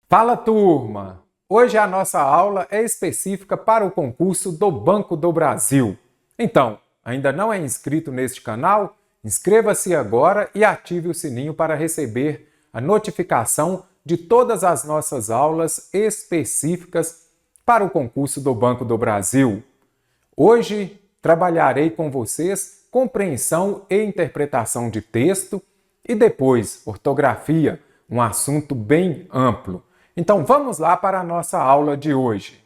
Fala, turma! Hoje a nossa aula é específica para o concurso do Banco do Brasil. Então, ainda não é inscrito neste canal? Inscreva-se agora e ative o sininho para receber a notificação de todas as nossas aulas específicas para o concurso do Banco do Brasil. Hoje trabalharei com vocês compreensão e interpretação de texto e depois ortografia, um assunto bem amplo. Então vamos lá para a nossa aula de hoje.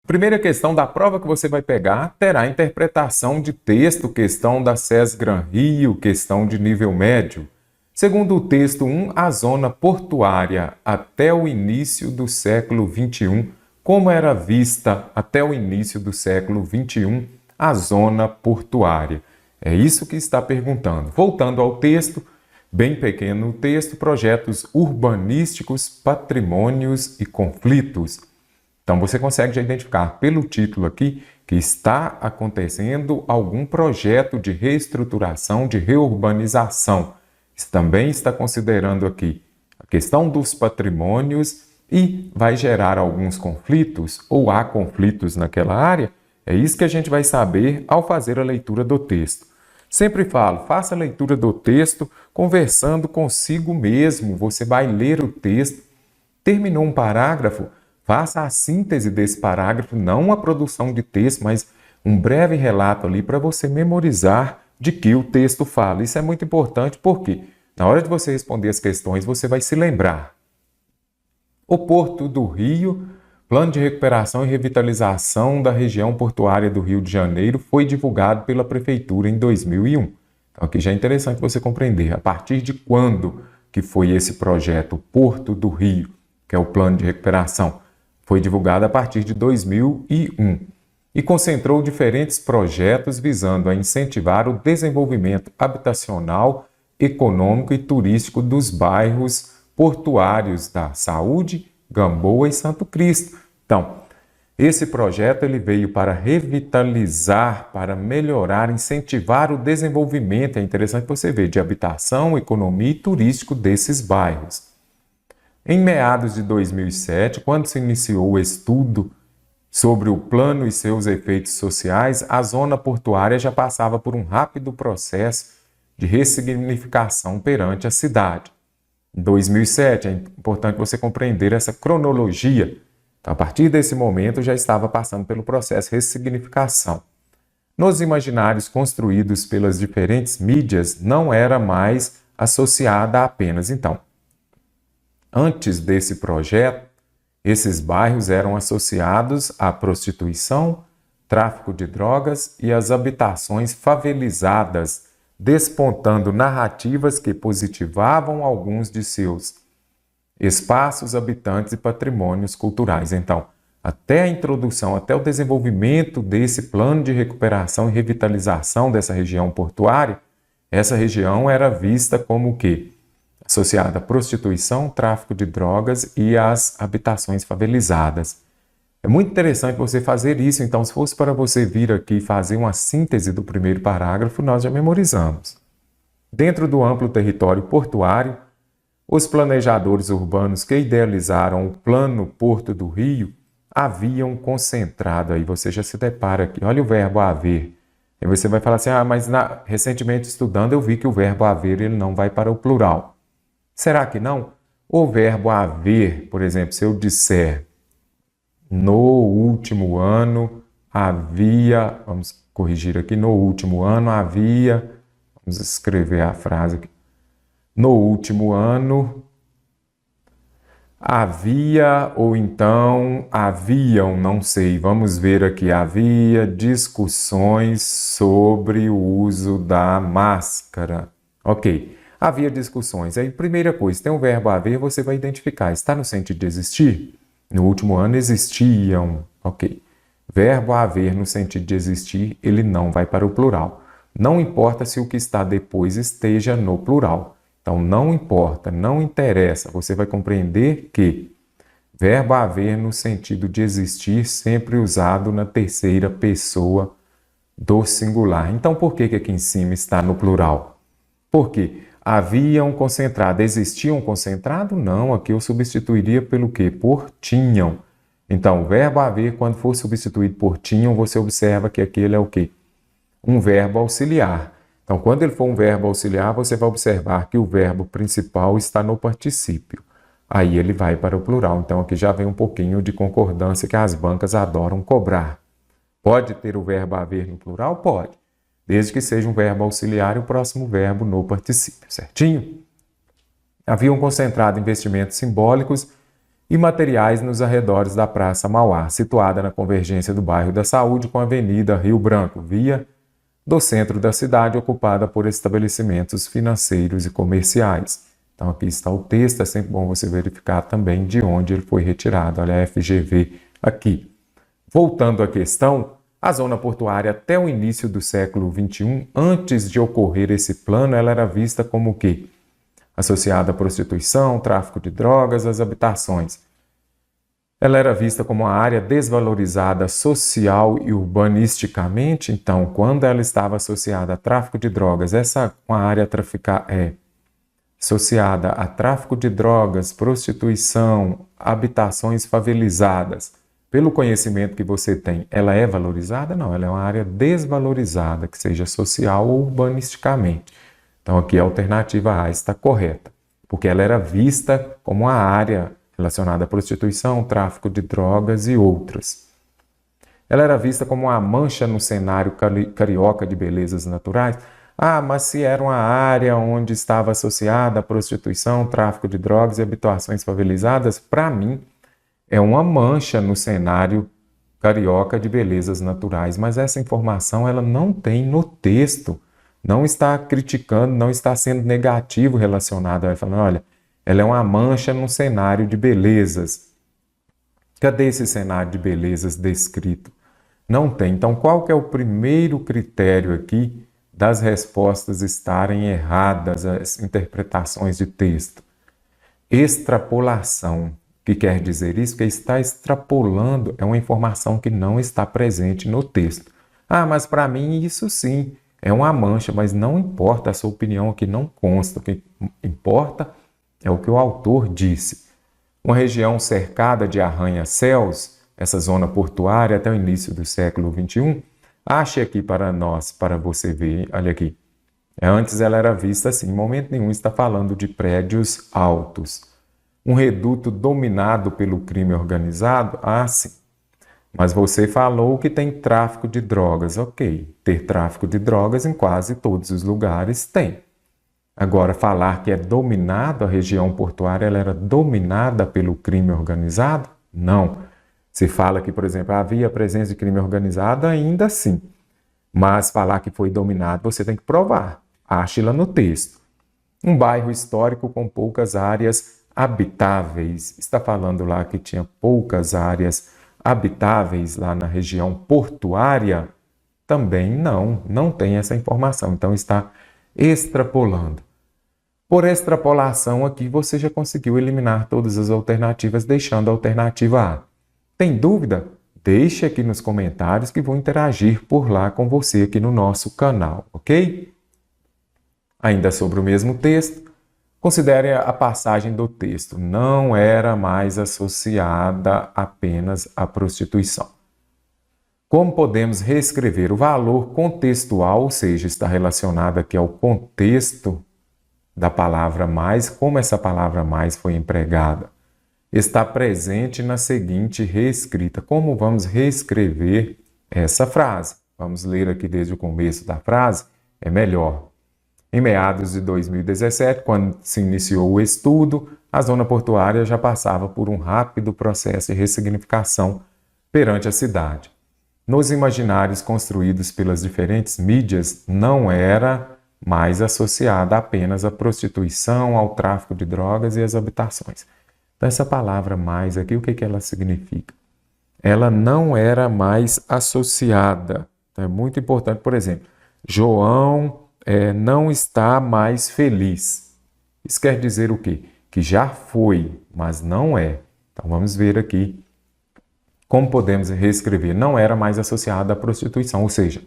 A primeira questão da prova que você vai pegar terá interpretação de texto, questão da SES Gran Rio, questão de nível médio. Segundo o texto 1, a zona portuária até o início do século XXI, como era vista até o início do século XXI a zona portuária? É isso que está perguntando. Voltando ao texto, bem pequeno o texto, projetos urbanísticos, patrimônios e conflitos. Então você consegue já identificar pelo título aqui que está acontecendo algum projeto de reestruturação, de reurbanização. Isso também está considerando aqui a questão dos patrimônios e vai gerar alguns conflitos ou há conflitos naquela área. É isso que a gente vai saber ao fazer a leitura do texto. Sempre falo, faça a leitura do texto conversando consigo mesmo. Você vai ler o texto, terminou um parágrafo, faça a síntese desse parágrafo, não a produção de texto, mas um breve relato ali para você memorizar de que o texto fala. Isso é muito importante porque na hora de você responder as questões, você vai se lembrar. O Porto do Rio, Plano de Recuperação e Revitalização da Região Portuária do Rio de Janeiro foi divulgado pela Prefeitura em 2001. Então aqui já é interessante você compreender a partir de quando que foi esse projeto Porto do Rio, que é o Plano de Recuperação. Foi divulgado a partir de 2001 e concentrou diferentes projetos visando a incentivar o desenvolvimento habitacional, econômico e turístico dos bairros portuários da Saúde, Gamboa e Santo Cristo. Então, esse projeto ele veio para revitalizar, para melhorar, incentivar o desenvolvimento, é interessante você ver, de habitação, economia e turístico desses bairros. Em meados de 2007, quando se iniciou o estudo sobre o plano e seus efeitos sociais, a zona portuária já passava por um rápido processo de ressignificação perante a cidade. Em 2007, é importante você compreender essa cronologia. Então, a partir desse momento, já estava passando pelo processo de ressignificação. Nos imaginários construídos pelas diferentes mídias, não era mais associada a apenas. Então, antes desse projeto, esses bairros eram associados à prostituição, tráfico de drogas e às habitações favelizadas, despontando narrativas que positivavam alguns de seus espaços, habitantes e patrimônios culturais. Então, até a introdução, até o desenvolvimento desse plano de recuperação e revitalização dessa região portuária, essa região era vista como o quê? Associada à prostituição, tráfico de drogas e às habitações favelizadas. É muito interessante você fazer isso, então se fosse para você vir aqui fazer uma síntese do primeiro parágrafo, nós já memorizamos. Dentro do amplo território portuário, os planejadores urbanos que idealizaram o Plano Porto do Rio haviam concentrado, aí você já se depara aqui, olha o verbo haver. Aí você vai falar assim, mas recentemente estudando eu vi que o verbo haver ele não vai para o plural. Será que não? O verbo haver, por exemplo, se eu disser no último ano havia, vamos corrigir aqui, no último ano havia, vamos escrever a frase aqui. No último ano havia, ou então haviam, não sei, vamos ver aqui, havia discussões sobre o uso da máscara. Ok, havia discussões. Aí, primeira coisa, tem o verbo haver, você vai identificar, está no sentido de existir? No último ano existiam, ok. Verbo haver no sentido de existir, ele não vai para o plural. Não importa se o que está depois esteja no plural. Então, não importa, não interessa, você vai compreender que verbo haver no sentido de existir, sempre usado na terceira pessoa do singular. Então, por que aqui em cima está no plural? Porque Havia um concentrado. Existia um concentrado? Não, aqui eu substituiria pelo quê? Por tinham. Então, o verbo haver, quando for substituído por tinham, você observa que aquele é o quê? Um verbo auxiliar. Então, quando ele for um verbo auxiliar, você vai observar que o verbo principal está no particípio. Aí ele vai para o plural. Então, aqui já vem um pouquinho de concordância que as bancas adoram cobrar. Pode ter o verbo haver no plural? Pode. Desde que seja um verbo auxiliar e o próximo verbo no particípio, certinho? Haviam concentrado investimentos simbólicos e materiais nos arredores da Praça Mauá, situada na convergência do bairro da Saúde com a Avenida Rio Branco, via do centro da cidade, ocupada por estabelecimentos financeiros e comerciais. Então, aqui está o texto, é sempre bom você verificar também de onde ele foi retirado. Olha a FGV aqui. Voltando à questão, a zona portuária até o início do século XXI, antes de ocorrer esse plano, ela era vista como o quê? Associada à prostituição, tráfico de drogas, às habitações. Ela era vista como uma área desvalorizada social e urbanisticamente. Então, quando ela estava associada a tráfico de drogas, uma área associada a tráfico de drogas, prostituição, habitações favelizadas, pelo conhecimento que você tem, ela é valorizada? Não, ela é uma área desvalorizada, que seja social ou urbanisticamente. Então, aqui a alternativa A está correta, porque ela era vista como uma área relacionada à prostituição, tráfico de drogas e outras. Ela era vista como uma mancha no cenário carioca de belezas naturais. Mas se era uma área onde estava associada a prostituição, tráfico de drogas e habitações favelizadas, para mim é uma mancha no cenário carioca de belezas naturais. Mas essa informação ela não tem no texto. Não está criticando, não está sendo negativo relacionado a ela, falando, olha, ela é uma mancha no cenário de belezas. Cadê esse cenário de belezas descrito? Não tem. Então, qual que é o primeiro critério aqui das respostas estarem erradas, as interpretações de texto? Extrapolação. O que quer dizer isso? Que está extrapolando é uma informação que não está presente no texto. Mas para mim isso sim é uma mancha, mas não importa, a sua opinião aqui não consta. O que importa é o que o autor disse. Uma região cercada de arranha-céus, essa zona portuária até o início do século XXI, ache aqui para nós, para você ver, olha aqui. Antes ela era vista assim, em momento nenhum está falando de prédios altos. Um reduto dominado pelo crime organizado? Sim. Mas você falou que tem tráfico de drogas. Ok, ter tráfico de drogas em quase todos os lugares tem. Agora, falar que é dominado, a região portuária ela era dominada pelo crime organizado? Não. Se fala que, por exemplo, havia presença de crime organizado, ainda sim. Mas falar que foi dominado, você tem que provar. Ache-la no texto. Um bairro histórico com poucas áreas habitáveis. Está falando lá que tinha poucas áreas habitáveis lá na região portuária? Também não tem essa informação. Então está extrapolando. Por extrapolação aqui você já conseguiu eliminar todas as alternativas, deixando a alternativa A. Tem dúvida? Deixe aqui nos comentários que vou interagir por lá com você aqui no nosso canal, ok? Ainda sobre o mesmo texto, considere a passagem do texto. Não era mais associada apenas à prostituição. Como podemos reescrever o valor contextual, ou seja, está relacionado aqui ao contexto da palavra mais, como essa palavra mais foi empregada? Está presente na seguinte reescrita. Como vamos reescrever essa frase? Vamos ler aqui desde o começo da frase, é melhor. Em meados de 2017, quando se iniciou o estudo, a zona portuária já passava por um rápido processo de ressignificação perante a cidade. Nos imaginários construídos pelas diferentes mídias, não era mais associada apenas à prostituição, ao tráfico de drogas e às habitações. Então, essa palavra mais aqui, o que ela significa? Ela não era mais associada. Então, é muito importante, por exemplo, João não está mais feliz. Isso quer dizer o quê? Que já foi, mas não é. Então, vamos ver aqui como podemos reescrever. Não era mais associada à prostituição, ou seja,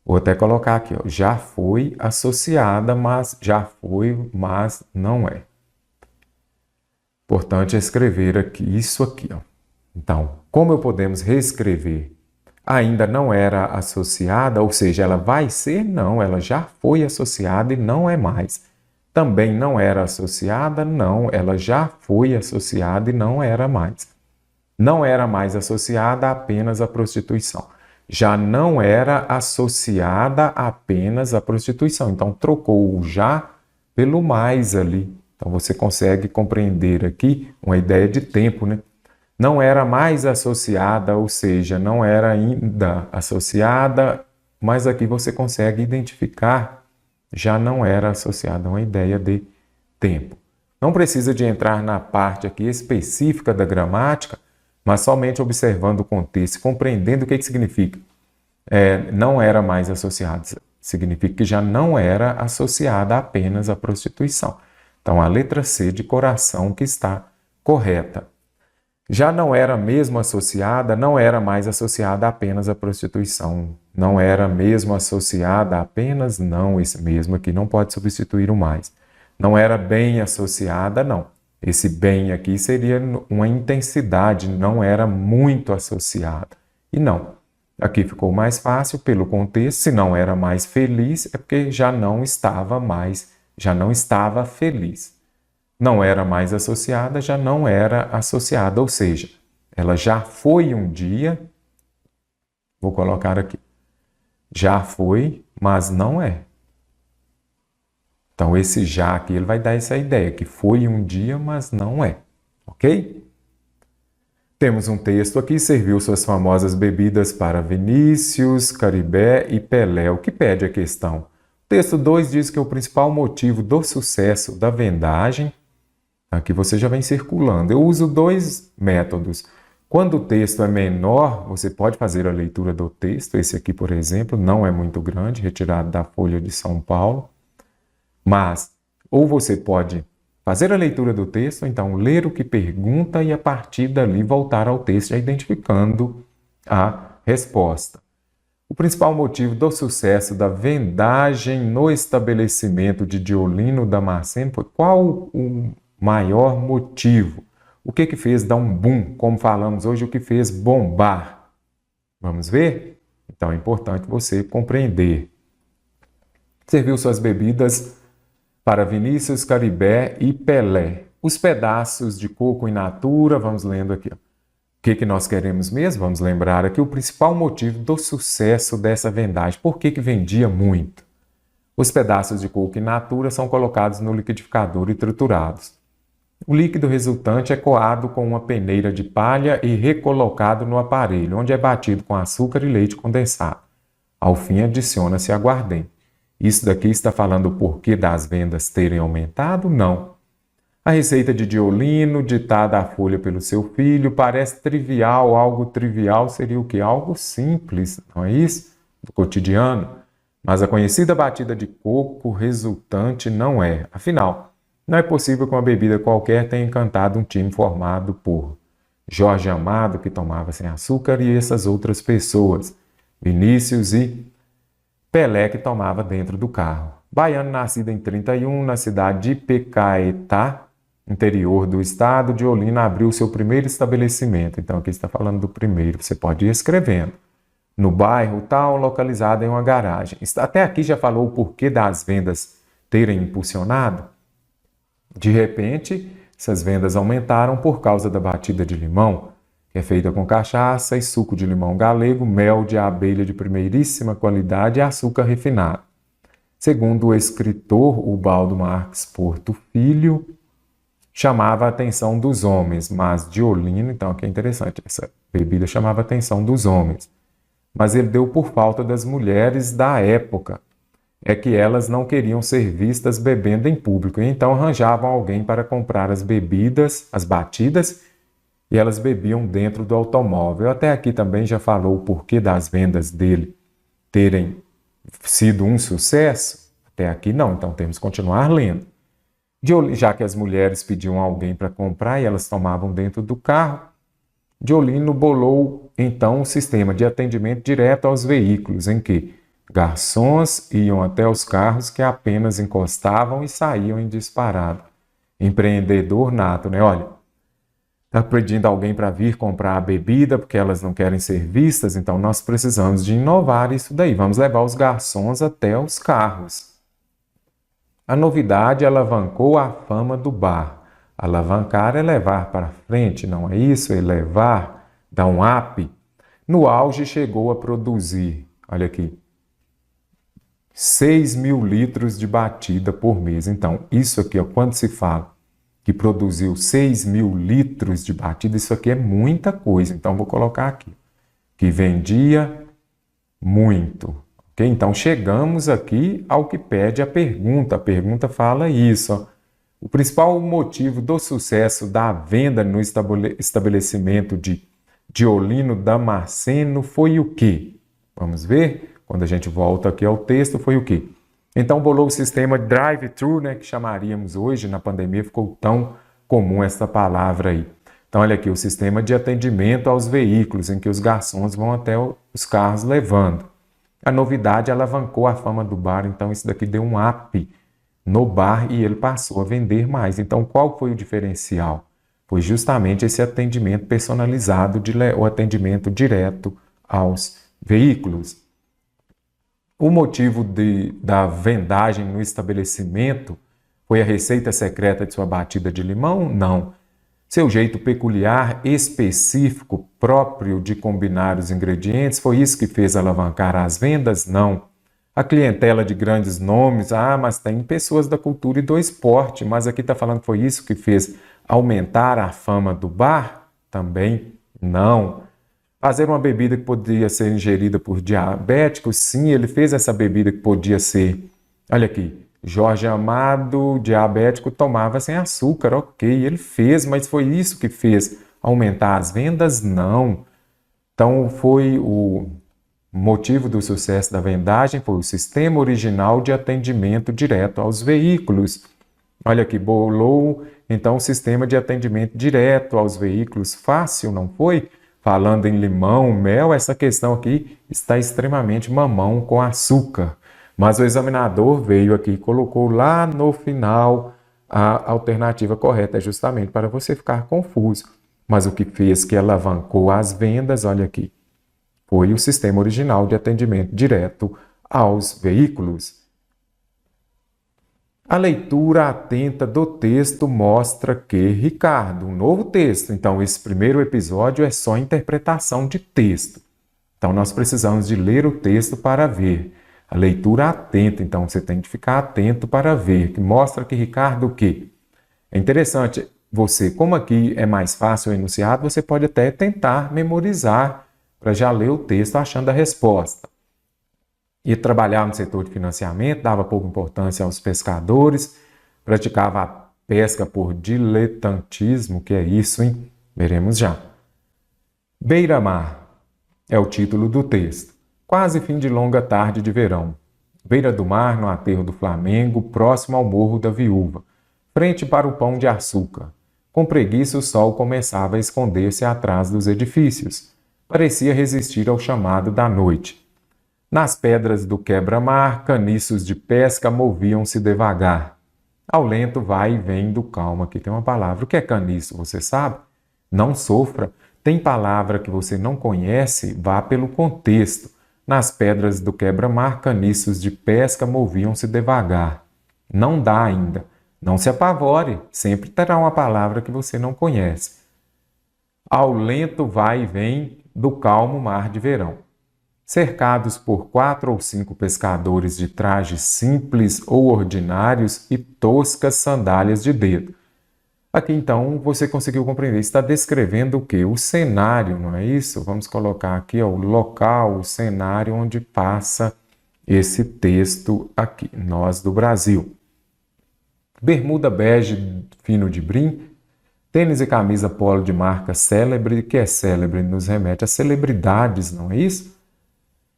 Vou até colocar aqui, ó, já foi associada, mas já foi, mas não é. Importante escrever aqui isso aqui, ó. Então, como podemos reescrever? Ainda não era associada, ou seja, ela vai ser? Não, ela já foi associada e não é mais. Também não era associada? Não, ela já foi associada e não era mais. Não era mais associada apenas à prostituição. Já não era associada apenas à prostituição. Então, trocou o já pelo mais ali. Então, você consegue compreender aqui uma ideia de tempo, né? Não era mais associada, ou seja, não era ainda associada, mas aqui você consegue identificar, já não era associada a uma ideia de tempo. Não precisa de entrar na parte aqui específica da gramática, mas somente observando o contexto, compreendendo o que significa. Não era mais associada, significa que já não era associada apenas à prostituição. Então, a letra C de coração que está correta. Já não era mesmo associada, não era mais associada apenas à prostituição. Não era mesmo associada apenas, não, esse mesmo aqui não pode substituir o mais. Não era bem associada, não. Esse bem aqui seria uma intensidade, não era muito associada. E não. Aqui ficou mais fácil pelo contexto, se não era mais feliz, é porque já não estava feliz. Não era mais associada, já não era associada, ou seja, ela já foi um dia, vou colocar aqui, já foi, mas não é. Então, esse já aqui, ele vai dar essa ideia, que foi um dia, mas não é, ok? Temos um texto aqui, serviu suas famosas bebidas para Vinícius, Caribé e Pelé. O que pede a questão? O texto 2 diz que o principal motivo do sucesso da vendagem. Aqui você já vem circulando. Eu uso dois métodos. Quando o texto é menor, você pode fazer a leitura do texto. Esse aqui, por exemplo, não é muito grande, retirado da Folha de São Paulo. Mas, ou você pode fazer a leitura do texto, então ler o que pergunta e a partir dali voltar ao texto, já identificando a resposta. O principal motivo do sucesso da vendagem no estabelecimento de Diolino Damasceno foi qual o maior motivo? O que fez dar um boom, como falamos hoje, o que fez bombar? Vamos ver? Então é importante você compreender. Serviu suas bebidas para Vinícius, Caribé e Pelé. Os pedaços de coco in natura, vamos lendo aqui. Ó. O que nós queremos mesmo? Vamos lembrar aqui o principal motivo do sucesso dessa vendagem. Por que vendia muito? Os pedaços de coco in natura são colocados no liquidificador e triturados. O líquido resultante é coado com uma peneira de palha e recolocado no aparelho, onde é batido com açúcar e leite condensado. Ao fim, adiciona-se aguardente. Isso daqui está falando o porquê das vendas terem aumentado? Não. A receita de Diolino, ditada à folha pelo seu filho, parece trivial. Algo trivial seria o quê? Algo simples, não é isso? Do cotidiano. Mas a conhecida batida de coco resultante não é. Afinal, não é possível que uma bebida qualquer tenha encantado um time formado por Jorge Amado, que tomava sem açúcar, e essas outras pessoas, Vinícius e Pelé, que tomava dentro do carro. Baiano, nascido em 31, na cidade de Pecaetá, interior do estado, Diolino abriu seu primeiro estabelecimento. Então, aqui está falando do primeiro, você pode ir escrevendo. No bairro tal, localizado em uma garagem. Até aqui já falou o porquê das vendas terem impulsionado? De repente, essas vendas aumentaram por causa da batida de limão, que é feita com cachaça e suco de limão galego, mel de abelha de primeiríssima qualidade e açúcar refinado. Segundo o escritor Ubaldo Marques Porto Filho, chamava a atenção dos homens, mas Diolino, então aqui é interessante, essa bebida chamava a atenção dos homens, mas ele deu por falta das mulheres da época, é que elas não queriam ser vistas bebendo em público, e então arranjavam alguém para comprar as bebidas, as batidas, e elas bebiam dentro do automóvel. Até aqui também já falou o porquê das vendas dele terem sido um sucesso? Até aqui não, então temos que continuar lendo. Já que as mulheres pediam alguém para comprar e elas tomavam dentro do carro, Diolino bolou então um sistema de atendimento direto aos veículos, em que Garçons iam até os carros que apenas encostavam e saíam em disparada. Empreendedor nato, né? Olha, está pedindo alguém para vir comprar a bebida porque elas não querem ser vistas, então nós precisamos de inovar isso daí. Vamos levar os garçons até os carros. A novidade alavancou a fama do bar. Alavancar é levar para frente, não é isso? Elevar, dar um up. No auge chegou a produzir, olha aqui, 6.000 litros de batida por mês. Então, isso aqui, ó, quando se fala que produziu 6.000 litros de batida, isso aqui é muita coisa. Então, vou colocar aqui, que vendia muito. Okay? Então, chegamos aqui ao que pede a pergunta. A pergunta fala isso, ó. O principal motivo do sucesso da venda no estabelecimento de Diolino Damasceno foi o quê? Vamos ver? Quando a gente volta aqui ao texto, foi o quê? Então, bolou o sistema drive-thru, né, que chamaríamos hoje, na pandemia ficou tão comum essa palavra aí. Então, olha aqui, o sistema de atendimento aos veículos, em que os garçons vão até os carros levando. A novidade alavancou a fama do bar, então isso daqui deu um up no bar e ele passou a vender mais. Então, qual foi o diferencial? Foi justamente esse atendimento personalizado, o atendimento direto aos veículos. O motivo da vendagem no estabelecimento foi a receita secreta de sua batida de limão? Não. Seu jeito peculiar, específico, próprio de combinar os ingredientes, foi isso que fez alavancar as vendas? Não. A clientela de grandes nomes, mas tem pessoas da cultura e do esporte, mas aqui está falando que foi isso que fez aumentar a fama do bar? Também não. Fazer uma bebida que podia ser ingerida por diabéticos? Sim, ele fez essa bebida que podia ser. Olha aqui, Jorge Amado, diabético, tomava sem açúcar, ok, ele fez, mas foi isso que fez aumentar as vendas? Não. Então foi o motivo do sucesso da vendagem foi o sistema original de atendimento direto aos veículos. Olha aqui, bolou então o sistema de atendimento direto aos veículos. Fácil, não foi? Falando em limão, mel, essa questão aqui está extremamente mamão com açúcar. Mas o examinador veio aqui e colocou lá no final a alternativa correta, justamente para você ficar confuso. Mas o que fez que alavancou as vendas, olha aqui, foi o sistema original de atendimento direto aos veículos. A leitura atenta do texto mostra que, Ricardo, um novo texto. Então, esse primeiro episódio é só interpretação de texto. Então, nós precisamos de ler o texto para ver. A leitura atenta, então, você tem que ficar atento para ver, que mostra que, Ricardo, o quê? É interessante, você, como aqui é mais fácil o enunciado, você pode até tentar memorizar para já ler o texto achando a resposta. E trabalhar no setor de financiamento, dava pouca importância aos pescadores, praticava a pesca por diletantismo, que é isso, hein? Veremos já. Beira-mar é o título do texto. Quase fim de longa tarde de verão. Beira do mar, no aterro do Flamengo, próximo ao Morro da Viúva, frente para o Pão de Açúcar. Com preguiça, o sol começava a esconder-se atrás dos edifícios. Parecia resistir ao chamado da noite. Nas pedras do quebra-mar, caniços de pesca moviam-se devagar. Ao lento vai e vem do calmo. Aqui tem uma palavra. O que é caniço, você sabe? Não sofra. Tem palavra que você não conhece? Vá pelo contexto. Nas pedras do quebra-mar, caniços de pesca moviam-se devagar. Não dá ainda. Não se apavore. Sempre terá uma palavra que você não conhece. Ao lento vai e vem do calmo mar de verão. Cercados por 4 ou 5 pescadores de trajes simples ou ordinários e toscas sandálias de dedo. Aqui, então, você conseguiu compreender. Está descrevendo o quê? O cenário, não é isso? Vamos colocar aqui, ó, o local, o cenário onde passa esse texto aqui, Nós do Brasil. Bermuda bege fino de brim, tênis e camisa polo de marca célebre, que é célebre, nos remete a celebridades, não é isso?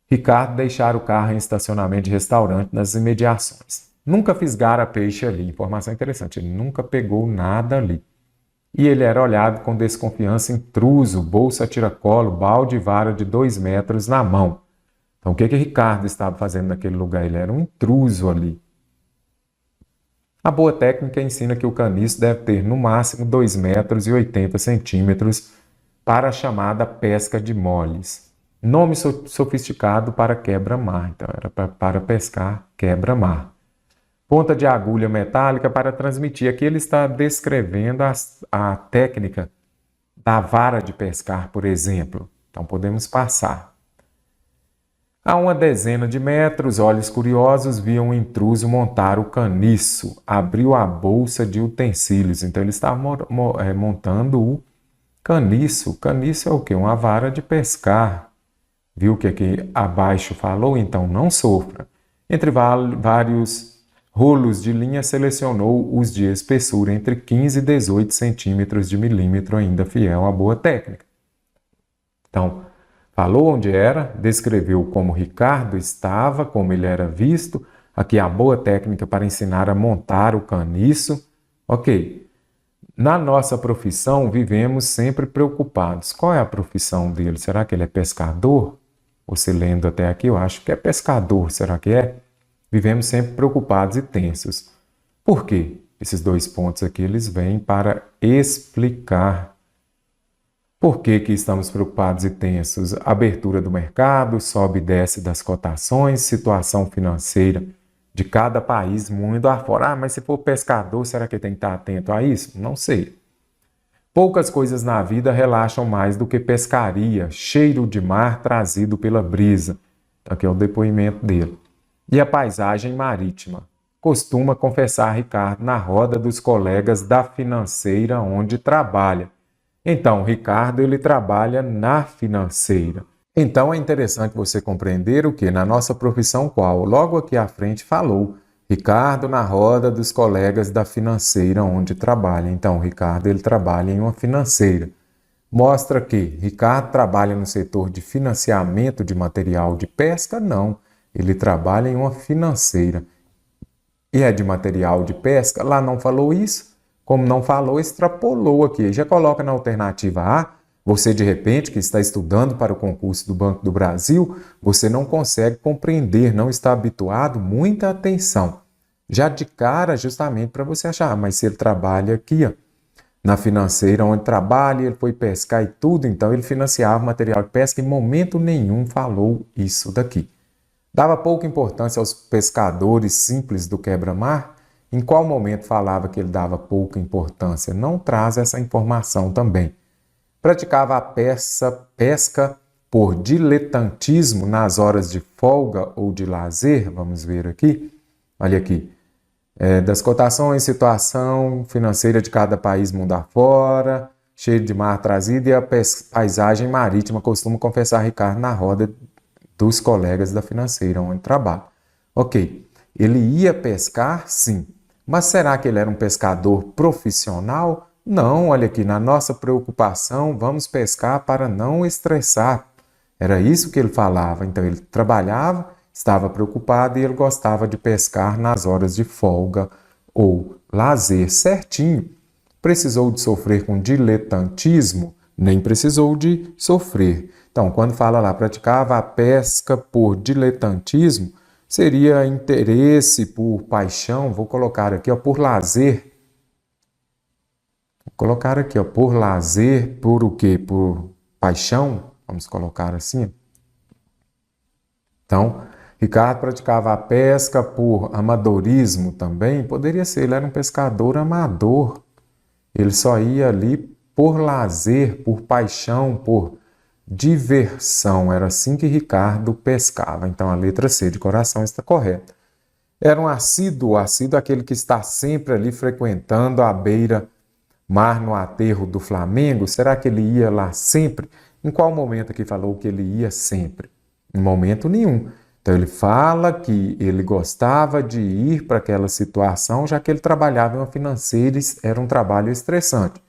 Ricardo deixara o carro em estacionamento de restaurante nas imediações. Nunca fisgara peixe ali. Informação interessante, ele nunca pegou nada ali. E ele era olhado com desconfiança intruso, bolsa tiracolo, balde e vara de 2 metros na mão. Então, o que Ricardo estava fazendo naquele lugar? Ele era um intruso ali. A boa técnica ensina que o caniço deve ter no máximo 2,80 metros para a chamada pesca de moles. Nome sofisticado para quebra-mar. Então, era para pescar quebra-mar. Ponta de agulha metálica para transmitir. Aqui ele está descrevendo a técnica da vara de pescar, por exemplo. Então, podemos passar. A uma dezena de metros, olhos curiosos viam o intruso montar o caniço. Abriu a bolsa de utensílios. Então, ele estava montando o caniço. O caniço é o quê? Uma vara de pescar. Viu o que aqui abaixo falou? Então, não sofra. Entre vários rolos de linha, selecionou os de espessura entre 15 e 18 centímetros de milímetro, ainda fiel à boa técnica. Então, falou onde era, descreveu como Ricardo estava, como ele era visto. Aqui a boa técnica para ensinar a montar o caniço. Ok. Na nossa profissão, vivemos sempre preocupados. Qual é a profissão dele? Será que ele é pescador? Você lendo até aqui, eu acho que é pescador. Será que é? Vivemos sempre preocupados e tensos. Por quê? Esses dois pontos aqui, eles vêm para explicar por que estamos preocupados e tensos. Abertura do mercado, sobe e desce das cotações, situação financeira de cada país, mundo afora. Ah, mas se for pescador, será que tem que estar atento a isso? Não sei. Poucas coisas na vida relaxam mais do que pescaria, cheiro de mar trazido pela brisa. Aqui é o depoimento dele. E a paisagem marítima. Costuma confessar Ricardo na roda dos colegas da financeira onde trabalha. Então, Ricardo, ele trabalha na financeira. Então, é interessante você compreender o que na nossa profissão qual, logo aqui à frente, falou. Ricardo na roda dos colegas da financeira onde trabalha. Então, Ricardo, ele trabalha em uma financeira. Mostra que Ricardo trabalha no setor de financiamento de material de pesca? Não. Ele trabalha em uma financeira. E é de material de pesca? Lá não falou isso. Como não falou, extrapolou aqui. Já coloca na alternativa A. Você, de repente, que está estudando para o concurso do Banco do Brasil, você não consegue compreender, não está habituado, muita atenção. Já de cara, justamente para você achar, mas se ele trabalha aqui, ó, na financeira onde trabalha, ele foi pescar e tudo, então ele financiava material de pesca, em momento nenhum falou isso daqui. Dava pouca importância aos pescadores simples do quebra-mar. Em qual momento falava que ele dava pouca importância? Não traz essa informação também. Praticava a pesca por diletantismo nas horas de folga ou de lazer. Vamos ver aqui. Olha aqui. Das cotações, situação financeira de cada país mundo afora, cheiro de mar trazido e a paisagem marítima, costuma confessar Ricardo na roda dos colegas da financeira onde trabalha. Ok, ele ia pescar, sim. Mas será que ele era um pescador profissional? Não, olha aqui, na nossa preocupação, vamos pescar para não estressar. Era isso que ele falava. Então ele trabalhava, estava preocupado e ele gostava de pescar nas horas de folga ou lazer. Certinho. Precisou de sofrer com diletantismo? Nem precisou de sofrer. Então, quando fala lá, praticava a pesca por diletantismo, seria interesse por paixão, vou colocar aqui, ó, por lazer. Vou colocar aqui, ó, por lazer, por o quê? Por paixão, vamos colocar assim. Então, Ricardo praticava a pesca por amadorismo também, poderia ser, ele era um pescador amador. Ele só ia ali por lazer, por paixão, por diversão. Era assim que Ricardo pescava. Então, a letra C de coração está correta. Era um assíduo aquele que está sempre ali frequentando a beira-mar no aterro do Flamengo. Será que ele ia lá sempre? Em qual momento aqui falou que ele ia sempre? Em momento nenhum. Então, ele fala que ele gostava de ir para aquela situação, já que ele trabalhava em uma financeira, era um trabalho estressante.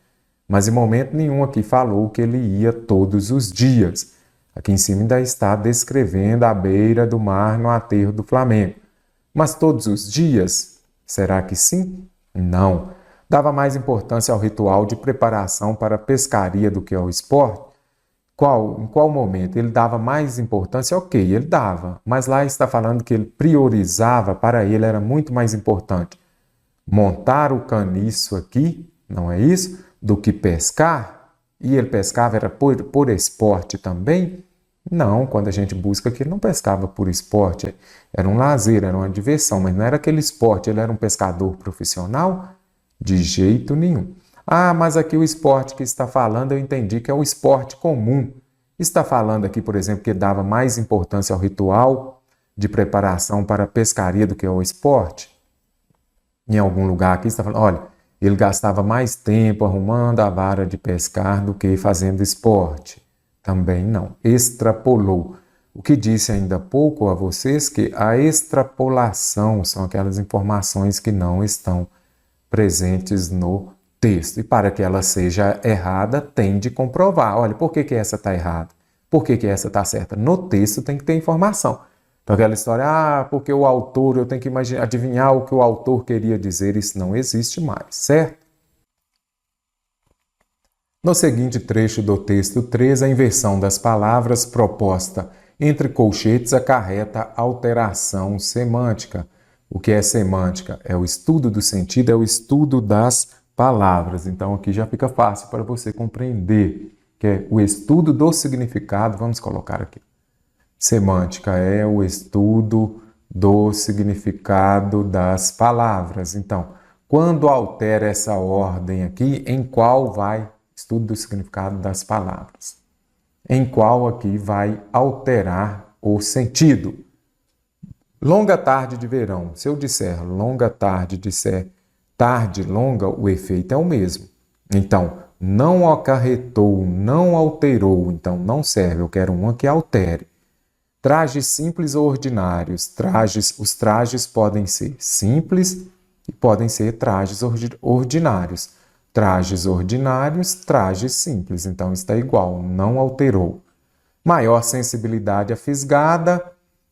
Mas em momento nenhum aqui falou que ele ia todos os dias. Aqui em cima ainda está descrevendo a beira do mar no aterro do Flamengo. Mas todos os dias? Será que sim? Não. Dava mais importância ao ritual de preparação para a pescaria do que ao esporte? Em qual momento? Ele dava mais importância? Ok, ele dava, mas lá está falando que ele priorizava, para ele era muito mais importante montar o caniço aqui, não é isso? Do que pescar? E ele pescava era por esporte também? Não, quando a gente busca aqui, ele não pescava por esporte, era um lazer, era uma diversão, mas não era aquele esporte, ele era um pescador profissional? De jeito nenhum. Ah, mas aqui o esporte que está falando, eu entendi que é o esporte comum. Está falando aqui, por exemplo, que dava mais importância ao ritual de preparação para a pescaria do que ao esporte? Em algum lugar aqui está falando, olha, ele gastava mais tempo arrumando a vara de pescar do que fazendo esporte. Também não. Extrapolou. O que disse ainda há pouco a vocês que a extrapolação são aquelas informações que não estão presentes no texto. E para que ela seja errada, tem de comprovar. Olha, por que essa está errada? Por que essa está certa? No texto tem que ter informação. Então aquela história, porque o autor, eu tenho que adivinhar o que o autor queria dizer, isso não existe mais, certo? No seguinte trecho do texto 3, a inversão das palavras proposta entre colchetes acarreta alteração semântica. O que é semântica? É o estudo do sentido, é o estudo das palavras. Então aqui já fica fácil para você compreender, que é o estudo do significado, vamos colocar aqui. Semântica é o estudo do significado das palavras. Então, quando altera essa ordem aqui, em qual vai estudo do significado das palavras? Em qual aqui vai alterar o sentido? Longa tarde de verão. Se eu disser longa tarde, disser tarde longa, o efeito é o mesmo. Então, não acarretou, não alterou, então não serve. Eu quero uma que altere. Trajes simples ou ordinários. Os trajes podem ser simples e podem ser trajes ordinários. Trajes ordinários, trajes simples. Então está igual, não alterou. Maior sensibilidade à fisgada,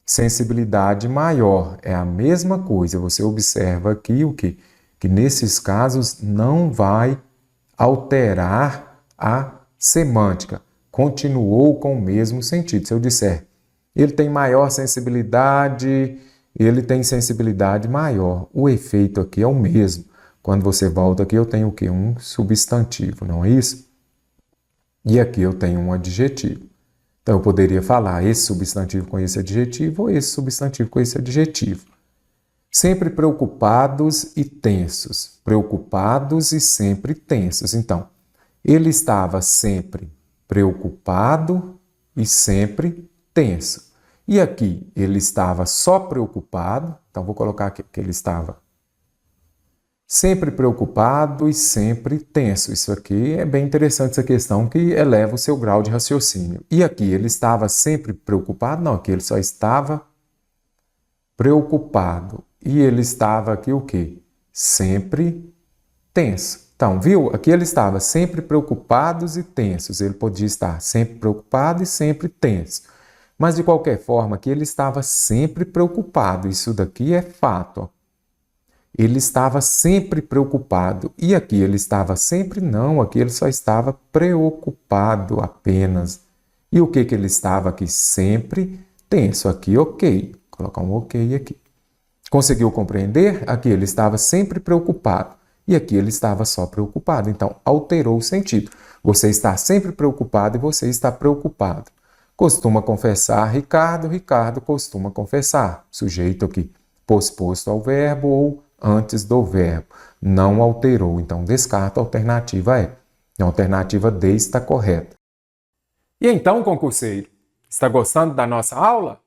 sensibilidade maior. É a mesma coisa. Você observa aqui o quê? Que nesses casos não vai alterar a semântica. Continuou com o mesmo sentido. Se eu disser ele tem maior sensibilidade, ele tem sensibilidade maior. O efeito aqui é o mesmo. Quando você volta aqui, eu tenho o quê? Um substantivo, não é isso? E aqui eu tenho um adjetivo. Então, eu poderia falar esse substantivo com esse adjetivo ou esse substantivo com esse adjetivo. Sempre preocupados e tensos. Preocupados e sempre tensos. Então, ele estava sempre preocupado e sempre tenso. E aqui, ele estava só preocupado. Então, vou colocar aqui que ele estava sempre preocupado e sempre tenso. Isso aqui é bem interessante, essa questão que eleva o seu grau de raciocínio. E aqui, ele estava sempre preocupado? Não, aqui ele só estava preocupado. E ele estava aqui o quê? Sempre tenso. Então, viu? Aqui ele estava sempre preocupados e tensos. Ele podia estar sempre preocupado e sempre tenso. Mas, de qualquer forma, aqui ele estava sempre preocupado. Isso daqui é fato. Ó. Ele estava sempre preocupado. E aqui ele estava sempre? Não, aqui ele só estava preocupado apenas. E o que ele estava aqui? Sempre tenso. Aqui, ok. Vou colocar um ok aqui. Conseguiu compreender? Aqui ele estava sempre preocupado. E aqui ele estava só preocupado. Então, alterou o sentido. Você está sempre preocupado e você está preocupado. Costuma confessar Ricardo, Ricardo costuma confessar. Sujeito aqui, posposto ao verbo ou antes do verbo. Não alterou, então descarta a alternativa E. A alternativa D está correta. E então, concurseiro, está gostando da nossa aula?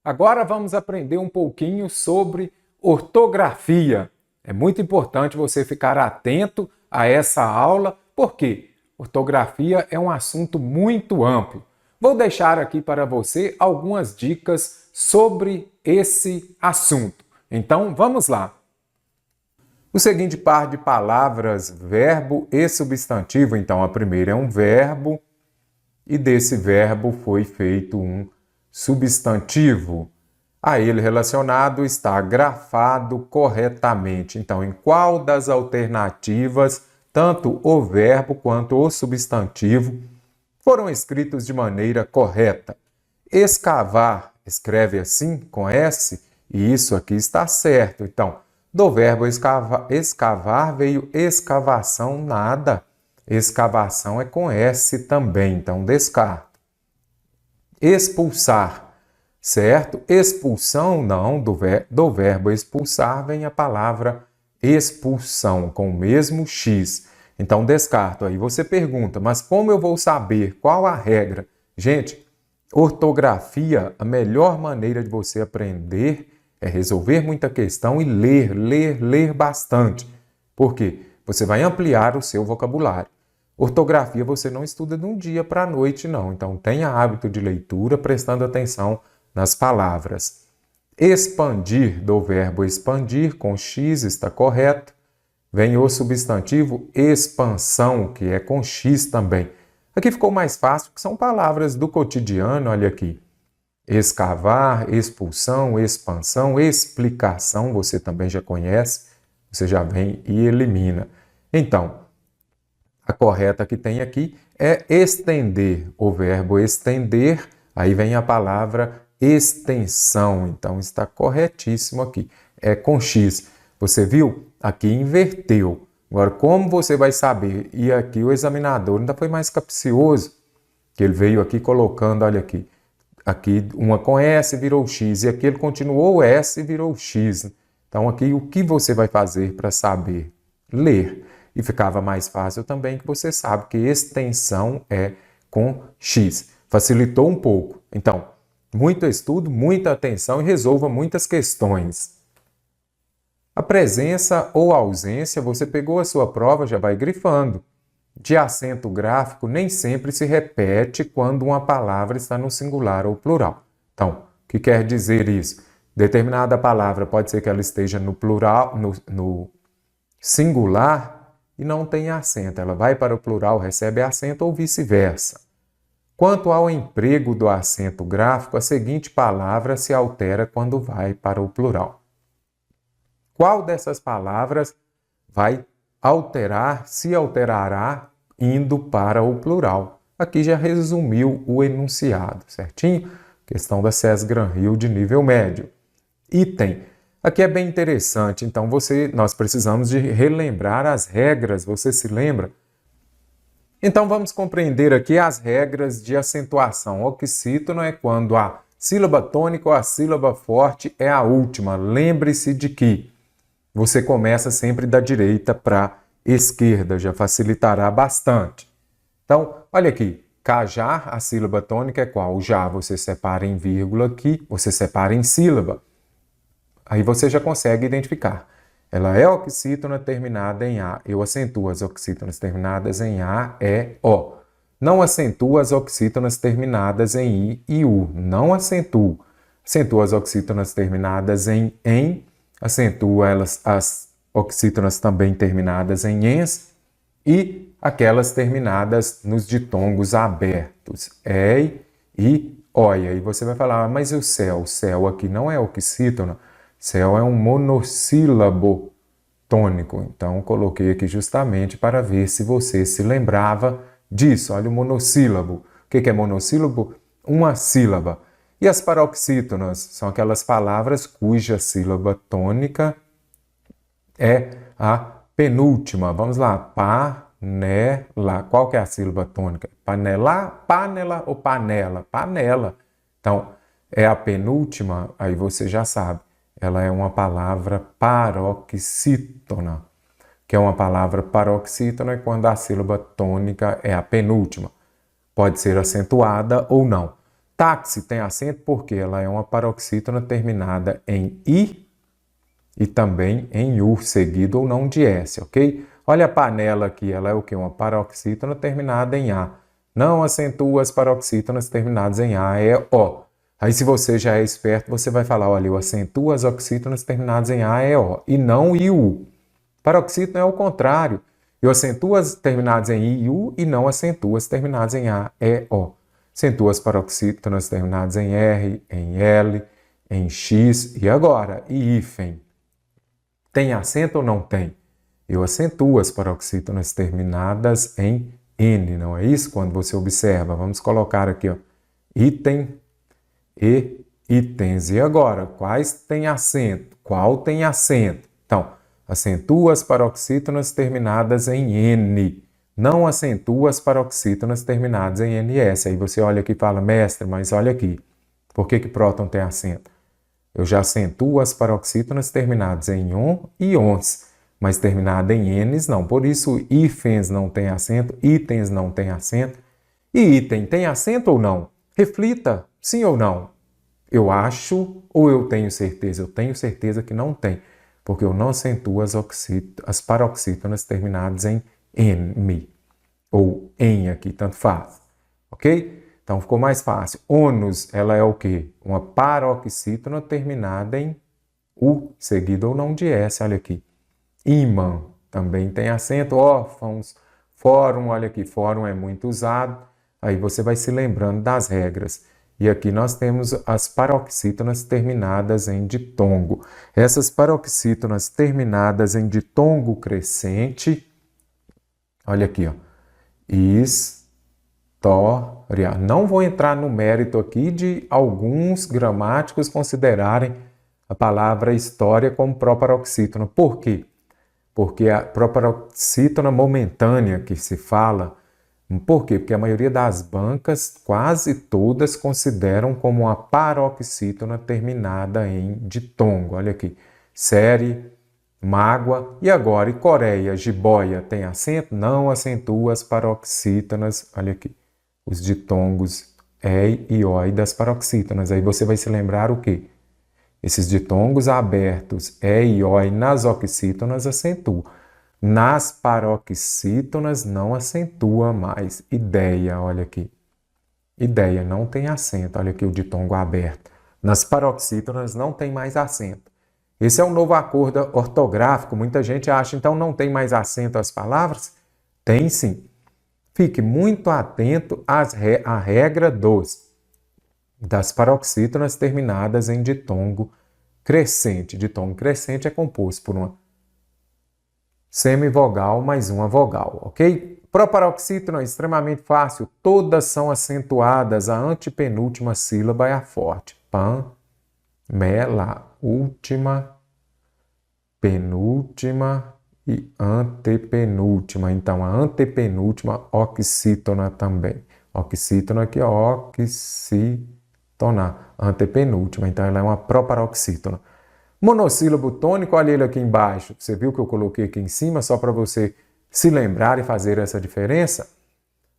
Agora vamos aprender um pouquinho sobre ortografia. É muito importante você ficar atento a essa aula, porque ortografia é um assunto muito amplo. Vou deixar aqui para você algumas dicas sobre esse assunto. Então, vamos lá. O seguinte par de palavras, verbo e substantivo. Então, a primeira é um verbo e desse verbo foi feito um substantivo. A ele relacionado está grafado corretamente. Então, em qual das alternativas, tanto o verbo quanto o substantivo foram escritos de maneira correta. Escavar, escreve assim, com S, e isso aqui está certo. Então, do verbo escavar veio escavação, nada. Escavação é com S também, então descarto. Expulsar, certo? Expulsão, não, do verbo expulsar vem a palavra expulsão, com o mesmo X. Então, descarto. Aí você pergunta, mas como eu vou saber qual a regra? Gente, ortografia, a melhor maneira de você aprender é resolver muita questão e ler bastante. Por quê? Você vai ampliar o seu vocabulário. Ortografia você não estuda de um dia para a noite, não. Então, tenha hábito de leitura, prestando atenção nas palavras. Expandir, do verbo expandir, com X, está correto. Vem o substantivo expansão, que é com X também. Aqui ficou mais fácil, porque são palavras do cotidiano, olha aqui. Escavar, expulsão, expansão, explicação, você também já conhece, você já vem e elimina. Então, a correta que tem aqui é estender, o verbo estender, aí vem a palavra extensão, então está corretíssimo aqui, é com X. Você viu? Aqui inverteu. Agora, como você vai saber? E aqui o examinador ainda foi mais capcioso, que ele veio aqui colocando, olha aqui, aqui uma com S virou X, e aqui ele continuou S e virou X. Então, aqui o que você vai fazer para saber? Ler. E ficava mais fácil também que você sabe que extensão é com X. Facilitou um pouco. Então, muito estudo, muita atenção e resolva muitas questões. A presença ou ausência, você pegou a sua prova, já vai grifando. De acento gráfico, nem sempre se repete quando uma palavra está no singular ou plural. Então, o que quer dizer isso? Determinada palavra pode ser que ela esteja no plural, no singular e não tem acento. Ela vai para o plural, recebe acento ou vice-versa. Quanto ao emprego do acento gráfico, a seguinte palavra se altera quando vai para o plural. Qual dessas palavras vai alterar, se alterará, indo para o plural? Aqui já resumiu o enunciado, certinho? Questão da SES Gran Rio de nível médio. Item. Aqui é bem interessante, então nós precisamos de relembrar as regras, você se lembra? Então vamos compreender aqui as regras de acentuação. Oxítono é quando a sílaba tônica ou a sílaba forte é a última. Lembre-se de que você começa sempre da direita para a esquerda, já facilitará bastante. Então, olha aqui, cajar, a sílaba tônica é qual? O já você separa em vírgula aqui, você separa em sílaba. Aí você já consegue identificar. Ela é oxítona terminada em A. Eu acentuo as oxítonas terminadas em A, E, O. Não acentuo as oxítonas terminadas em I e U. Não acentuo. Acentuo as oxítonas terminadas em acentuo as oxítonas também terminadas em ens e aquelas terminadas nos ditongos abertos. Ei e oi. Aí você vai falar, mas e o céu? O céu aqui não é oxítona. Céu é um monossílabo tônico. Então, coloquei aqui justamente para ver se você se lembrava disso. Olha o monossílabo. O que é monossílabo? Uma sílaba. E as paroxítonas? São aquelas palavras cuja sílaba tônica é a penúltima. Vamos lá. Panela. Qual que é a sílaba tônica? Panela, panela ou panela? Panela. Então, é a penúltima, aí você já sabe. Ela é uma palavra paroxítona, que é uma palavra paroxítona quando a sílaba tônica é a penúltima. Pode ser acentuada ou não. Táxi tem acento porque ela é uma paroxítona terminada em I e também em U, seguido ou não de S, ok? Olha a panela aqui, ela é o quê? Uma paroxítona terminada em A. Não acentua as paroxítonas terminadas em A, é O. Aí, se você já é esperto, você vai falar, olha, eu acentuo as oxítonas terminadas em A, E, O, e não I, U. Paroxítono é o contrário. Eu acentuo as terminadas em I e U e não acentuo as terminadas em A, E, O. Acentuo as paroxítonas terminadas em R, em L, em X e agora, e hífen. Tem acento ou não tem? Eu acentuo as paroxítonas terminadas em N, não é isso? Quando você observa, vamos colocar aqui, ó, item e itens. E agora, quais têm acento? Qual tem acento? Então, acentua as paroxítonas terminadas em N. Não acentua as paroxítonas terminadas em NS. Aí você olha aqui e fala, mestre, mas olha aqui. Por que próton tem acento? Eu já acentuo as paroxítonas terminadas em on e ons, mas terminada em Ns não. Por isso, hífens não tem acento, itens não tem acento. E item tem acento ou não? Reflita, sim ou não? Eu acho ou eu tenho certeza? Eu tenho certeza que não tem, porque eu não acentuo as paroxítonas terminadas em M, ou em aqui, tanto faz. Ok? Então ficou mais fácil. Ônus, ela é o quê? Uma paroxítona terminada em U, seguido ou não de S, olha aqui. Ímã, também tem acento. Órfãos, fórum, olha aqui, fórum é muito usado. Aí você vai se lembrando das regras. E aqui nós temos as paroxítonas terminadas em ditongo. Essas paroxítonas terminadas em ditongo crescente, olha aqui, ó. História. Não vou entrar no mérito aqui de alguns gramáticos considerarem a palavra história como proparoxítona. Por quê? Porque a proparoxítona momentânea que se fala, por quê? Porque a maioria das bancas, quase todas, consideram como uma paroxítona terminada em ditongo. Olha aqui, série, mágoa, e agora, e Coreia, jiboia, tem acento? Não acentua as paroxítonas, olha aqui, os ditongos E e OI das paroxítonas. Aí você vai se lembrar o quê? Esses ditongos abertos E e OI nas oxítonas acentua. Nas paroxítonas não acentua mais. Ideia, olha aqui. Ideia, não tem acento. Olha aqui o ditongo aberto. Nas paroxítonas não tem mais acento. Esse é um novo acordo ortográfico. Muita gente acha, então não tem mais acento as palavras? Tem sim. Fique muito atento à regra das paroxítonas terminadas em ditongo crescente. Ditongo crescente é composto por uma semivogal mais uma vogal, ok? Proparoxítona é extremamente fácil, todas são acentuadas, a antepenúltima sílaba é a forte. Pan, mela, última, penúltima e antepenúltima. Então, a antepenúltima, oxítona também. Oxítona aqui, oxítona, antepenúltima. Então, ela é uma proparoxítona. Monossílabo tônico, olha ele aqui embaixo. Você viu que eu coloquei aqui em cima só para você se lembrar e fazer essa diferença?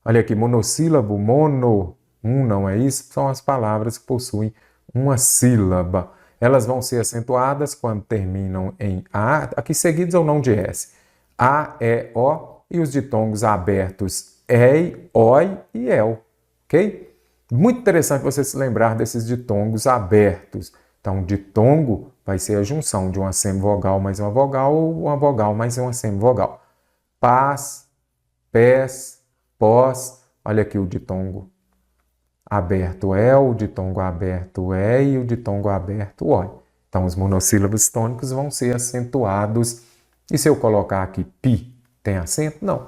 Olha aqui, monossílabo, mono, não é isso? São as palavras que possuem uma sílaba. Elas vão ser acentuadas quando terminam em A, aqui seguidos ou não de S. A, E, O e os ditongos abertos EI, OI e EL, ok? Muito interessante você se lembrar desses ditongos abertos. Então, ditongo vai ser a junção de uma semivogal mais uma vogal ou uma vogal mais uma semivogal. Pás, pés, pós, olha aqui o ditongo aberto o ditongo aberto e o ditongo aberto oi. Então, os monossílabos tônicos vão ser acentuados. E se eu colocar aqui pi, tem acento? Não,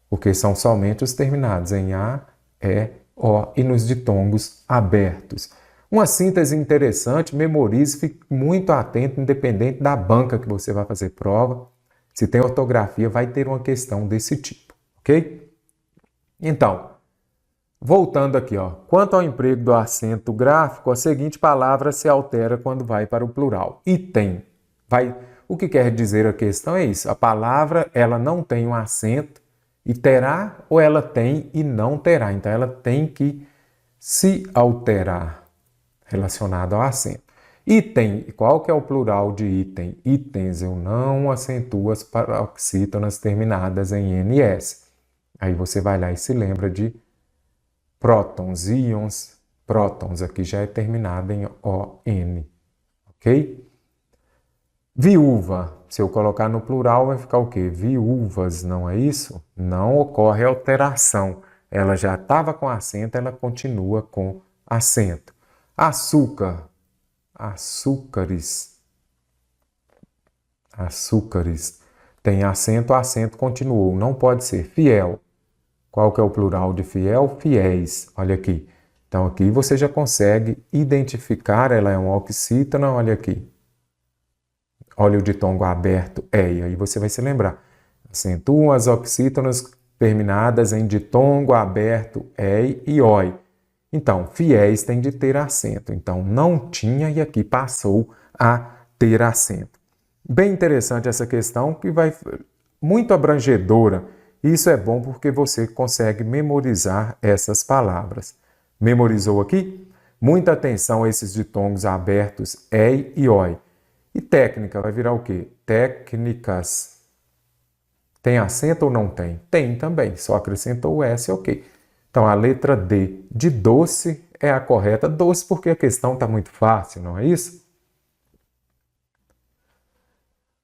porque são somente os terminados em A, E, O e nos ditongos abertos. Uma síntese interessante, memorize, fique muito atento, independente da banca que você vai fazer prova. Se tem ortografia, vai ter uma questão desse tipo, ok? Então, voltando aqui, ó. Quanto ao emprego do acento gráfico, a seguinte palavra se altera quando vai para o plural. Item. O que quer dizer a questão é isso. A palavra, ela não tem um acento e terá, ou ela tem e não terá. Então, ela tem que se alterar relacionado ao acento. Item, qual que é o plural de item? Itens, eu não acentuo as paroxítonas terminadas em NS. Aí você vai lá e se lembra de prótons, íons. Prótons aqui já é terminado em ON, ok? Viúva, se eu colocar no plural vai ficar o quê? Viúvas, não é isso? Não ocorre alteração. Ela já estava com acento, ela continua com acento. Açúcar, açúcares, açúcares. Tem acento, acento continuou. Não pode ser fiel. Qual que é o plural de fiel? Fiéis. Olha aqui. Então, aqui você já consegue identificar, ela é uma oxítona, olha aqui. Olha o ditongo aberto, e aí você vai se lembrar. Acentuam as oxítonas terminadas em ditongo aberto, e oi. Então, fiéis tem de ter acento. Então, não tinha e aqui passou a ter acento. Bem interessante essa questão, que vai muito abrangedora. Isso é bom porque você consegue memorizar essas palavras. Memorizou aqui? Muita atenção a esses ditongos abertos, e oi. E técnica vai virar o quê? Técnicas. Tem acento ou não tem? Tem também, só acrescentou o S, ok. Então, a letra D de doce é a correta. Doce porque a questão está muito fácil, não é isso?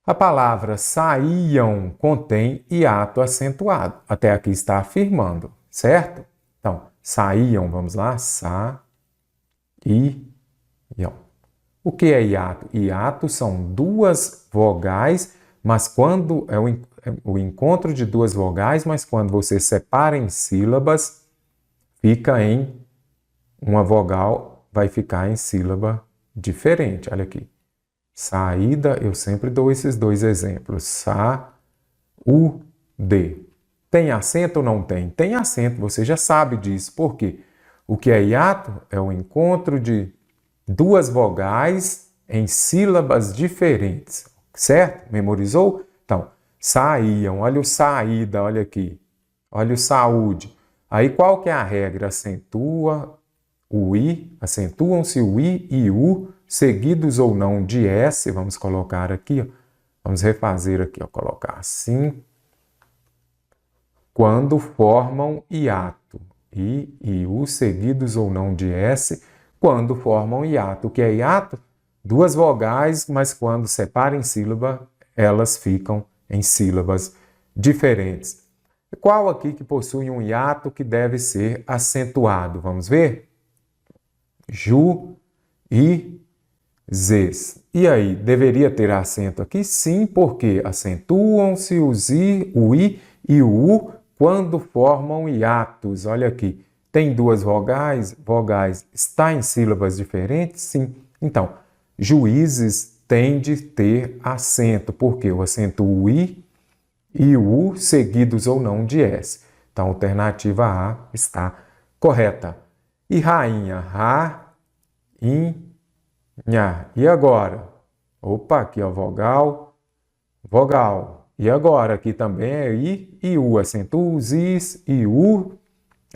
A palavra saíam contém hiato acentuado. Até aqui está afirmando, certo? Então, saíam, vamos lá, sa, i, iam. O que é hiato? Hiato são duas vogais, mas quando é o encontro de duas vogais, mas quando você separa em sílabas, fica em uma vogal, vai ficar em sílaba diferente. Olha aqui. Saída, eu sempre dou esses dois exemplos. Sa, u, d. Tem acento ou não tem? Tem acento, você já sabe disso. Por quê? O que é hiato é o encontro de duas vogais em sílabas diferentes, certo? Memorizou? Então, saíam, olha o saída, olha aqui. Olha o saúde. Aí qual que é a regra? Acentua o i, acentuam-se o i e o, seguidos ou não de s, vamos colocar aqui, ó. Vamos refazer aqui, ó, colocar assim. Quando formam hiato, i e u, seguidos ou não de s, quando formam hiato. O que é hiato? Duas vogais, mas quando separam em sílaba, elas ficam em sílabas diferentes. Qual aqui que possui um hiato que deve ser acentuado? Vamos ver? Ju e zes. E aí, deveria ter acento aqui? Sim, porque acentuam-se os i, o i e o u quando formam hiatos. Olha aqui, tem duas vogais, está em sílabas diferentes? Sim. Então, juízes tem de ter acento, porque eu acentuo o i e o u seguidos ou não de s. Então, a alternativa A está correta. E rainha, ra, in, nha. E agora? Opa, aqui ó, vogal, vogal. E agora? Aqui também é i e u. Acentuo os is e u,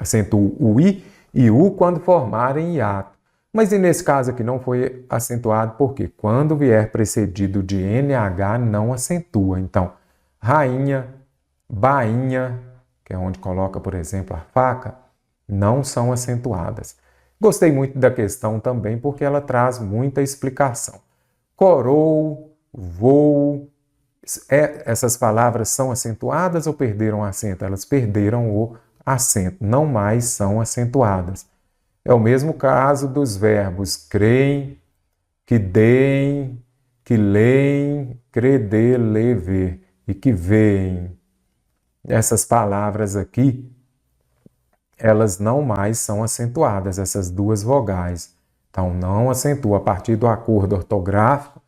acentuo o i e u quando formarem hiato. Mas e nesse caso aqui não foi acentuado porque quando vier precedido de NH não acentua. Então, rainha, bainha, que é onde coloca, por exemplo, a faca, não são acentuadas. Gostei muito da questão também porque ela traz muita explicação. Corou, voo, essas palavras são acentuadas ou perderam acento? Elas perderam o acento, não mais são acentuadas. É o mesmo caso dos verbos creem, que deem, que leem, creder, ler, ver e que veem. Essas palavras aqui, elas não mais são acentuadas, essas duas vogais. Então, não acentua a partir do acordo ortográfico.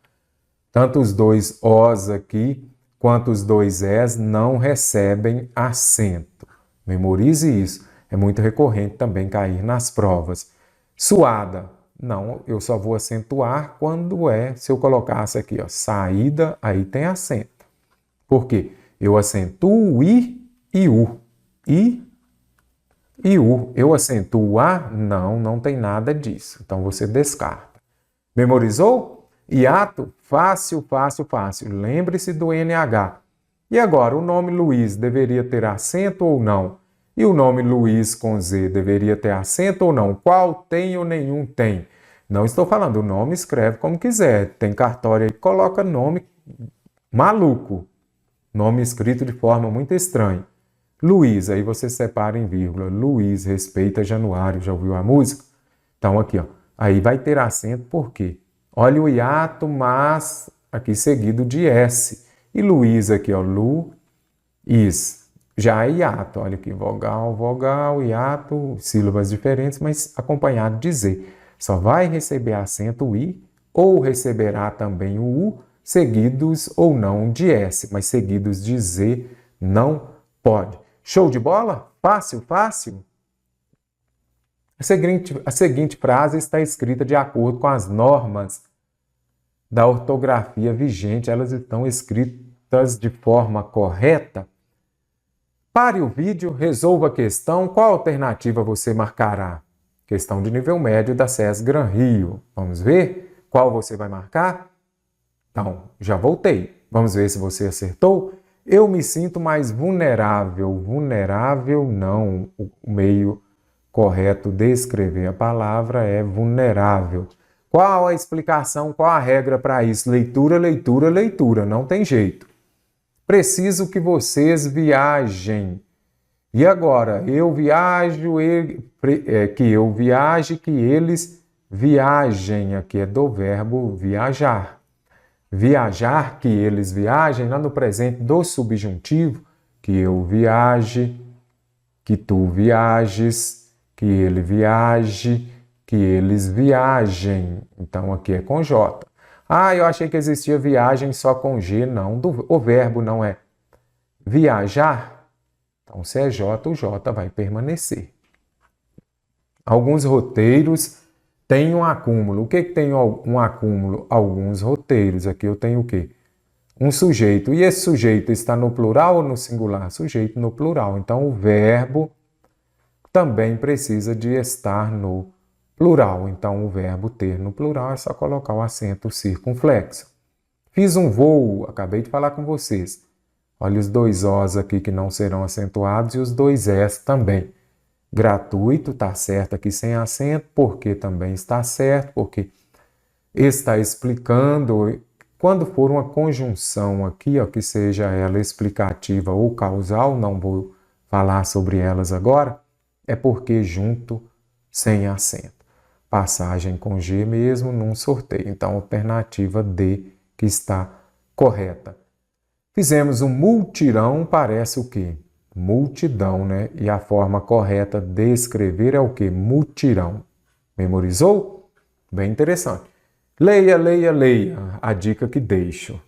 Tanto os dois Os aqui, quanto os dois Es não recebem acento. Memorize isso. É muito recorrente também cair nas provas. Suada. Não, eu só vou acentuar quando se eu colocasse aqui, ó, saída, aí tem acento. Por quê? Eu acentuo o I e U. I e U. Eu acentuo A? Não, não tem nada disso. Então, você descarta. Memorizou? Hiato? Fácil, fácil, fácil. Lembre-se do NH. E agora, o nome Luiz deveria ter acento ou não? E o nome Luiz com Z deveria ter acento ou não? Qual tem ou nenhum tem? Não estou falando, o nome escreve como quiser. Tem cartório aí que coloca nome maluco. Nome escrito de forma muito estranha. Luiz, aí você separa em vírgula. Luiz, respeita Januário. Já ouviu a música? Então aqui, ó. Aí vai ter acento por quê? Olha o hiato, mas aqui seguido de S. E Luiz aqui, ó. Lu, is. já é hiato. Olha aqui, vogal, vogal, hiato, sílabas diferentes, mas acompanhado de Z. Só vai receber acento o I ou receberá também o U, seguidos ou não de S, mas seguidos de Z não pode. Show de bola? Fácil, fácil? A seguinte frase está escrita de acordo com as normas da ortografia vigente, elas estão escritas de forma correta. Pare o vídeo, resolva a questão. Qual alternativa você marcará? Questão de nível médio da SES Gran Rio. Vamos ver qual você vai marcar? Então, já voltei. Vamos ver se você acertou. Eu me sinto mais vulnerável. Vulnerável não. O meio correto de escrever a palavra é vulnerável. Qual a explicação, qual a regra para isso? Leitura, leitura, leitura. Não tem jeito. Preciso que vocês viajem. E agora? Eu viajo, que eu viaje, que eles viajem. Aqui é do verbo viajar. Viajar, que eles viajem, lá no presente do subjuntivo, que eu viaje, que tu viajes, que ele viaje, que eles viajem. Então, aqui é com J. Ah, eu achei que existia viagem só com G. Não, o verbo não é viajar. Então, se é J, o J vai permanecer. Alguns roteiros têm um acúmulo. O que tem um acúmulo? Alguns roteiros. Aqui eu tenho o quê? Um sujeito. E esse sujeito está no plural ou no singular? Sujeito no plural. Então, o verbo também precisa de estar no plural. Então, o verbo ter no plural é só colocar o acento circunflexo. Fiz um voo, acabei de falar com vocês. Olha os dois Os aqui que não serão acentuados e os dois S também. Gratuito, está certo aqui sem acento, porque também está certo, porque está explicando. Quando for uma conjunção aqui, ó, que seja ela explicativa ou causal, não vou falar sobre elas agora, é porque junto sem acento. Passagem com G mesmo num sorteio. Então, alternativa D que está correta. Fizemos um multirão, parece o quê? Multidão, né? E a forma correta de escrever é o quê? Mutirão. Memorizou? Bem interessante. Leia, leia, leia. A dica que deixo.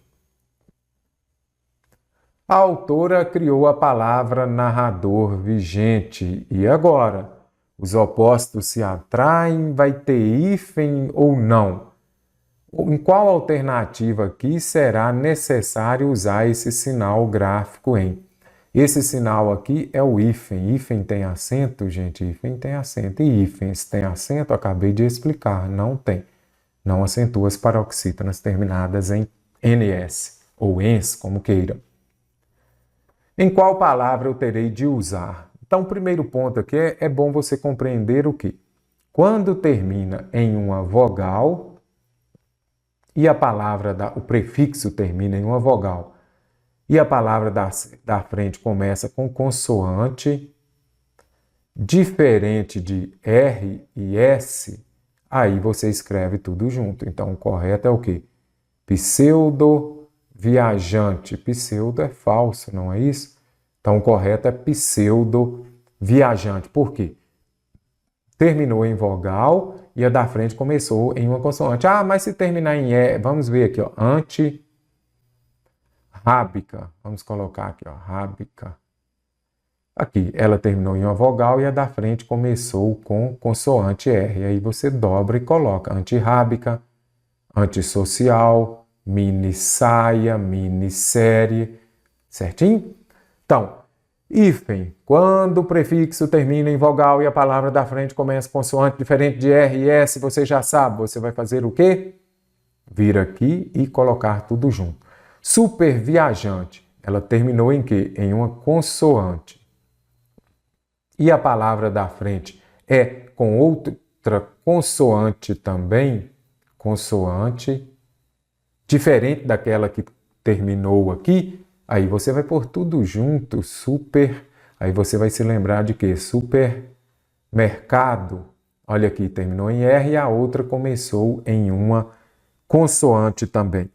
A autora criou a palavra narrador vigente. E agora? Os opostos se atraem? Vai ter hífen ou não? Em qual alternativa aqui será necessário usar esse sinal gráfico em? Esse sinal aqui é o hífen. Hífen tem acento, gente? Hífen tem acento. E hífens tem acento? Acabei de explicar. Não tem. Não acentua as paroxítonas terminadas em NS ou ENS, como queira. Em qual palavra eu terei de usar? Então, o primeiro ponto aqui é bom você compreender o quê? Quando termina em uma vogal e a palavra, o prefixo termina em uma vogal e a palavra da frente começa com consoante diferente de R e S, aí você escreve tudo junto. Então, o correto é o quê? Pseudo viajante. Pseudo é falso, não é isso? Então, o correto é pseudo viajante. Por quê? Terminou em vogal e a da frente começou em uma consoante. Ah, mas se terminar em E, vamos ver aqui, ó, antirrábica. Vamos colocar aqui, ó, rábica. Aqui, ela terminou em uma vogal e a da frente começou com consoante R. E aí você dobra e coloca antirrábica, antissocial, mini saia, minissérie, certinho? Então, hífen, quando o prefixo termina em vogal e a palavra da frente começa com consoante diferente de R e S, você já sabe, você vai fazer o quê? Vir aqui e colocar tudo junto. Super viajante, ela terminou em quê? Em uma consoante. E a palavra da frente é com outra consoante também, consoante, diferente daquela que terminou aqui, aí você vai pôr tudo junto, super, aí você vai se lembrar de quê? Supermercado. Olha aqui, terminou em R e a outra começou em uma consoante também.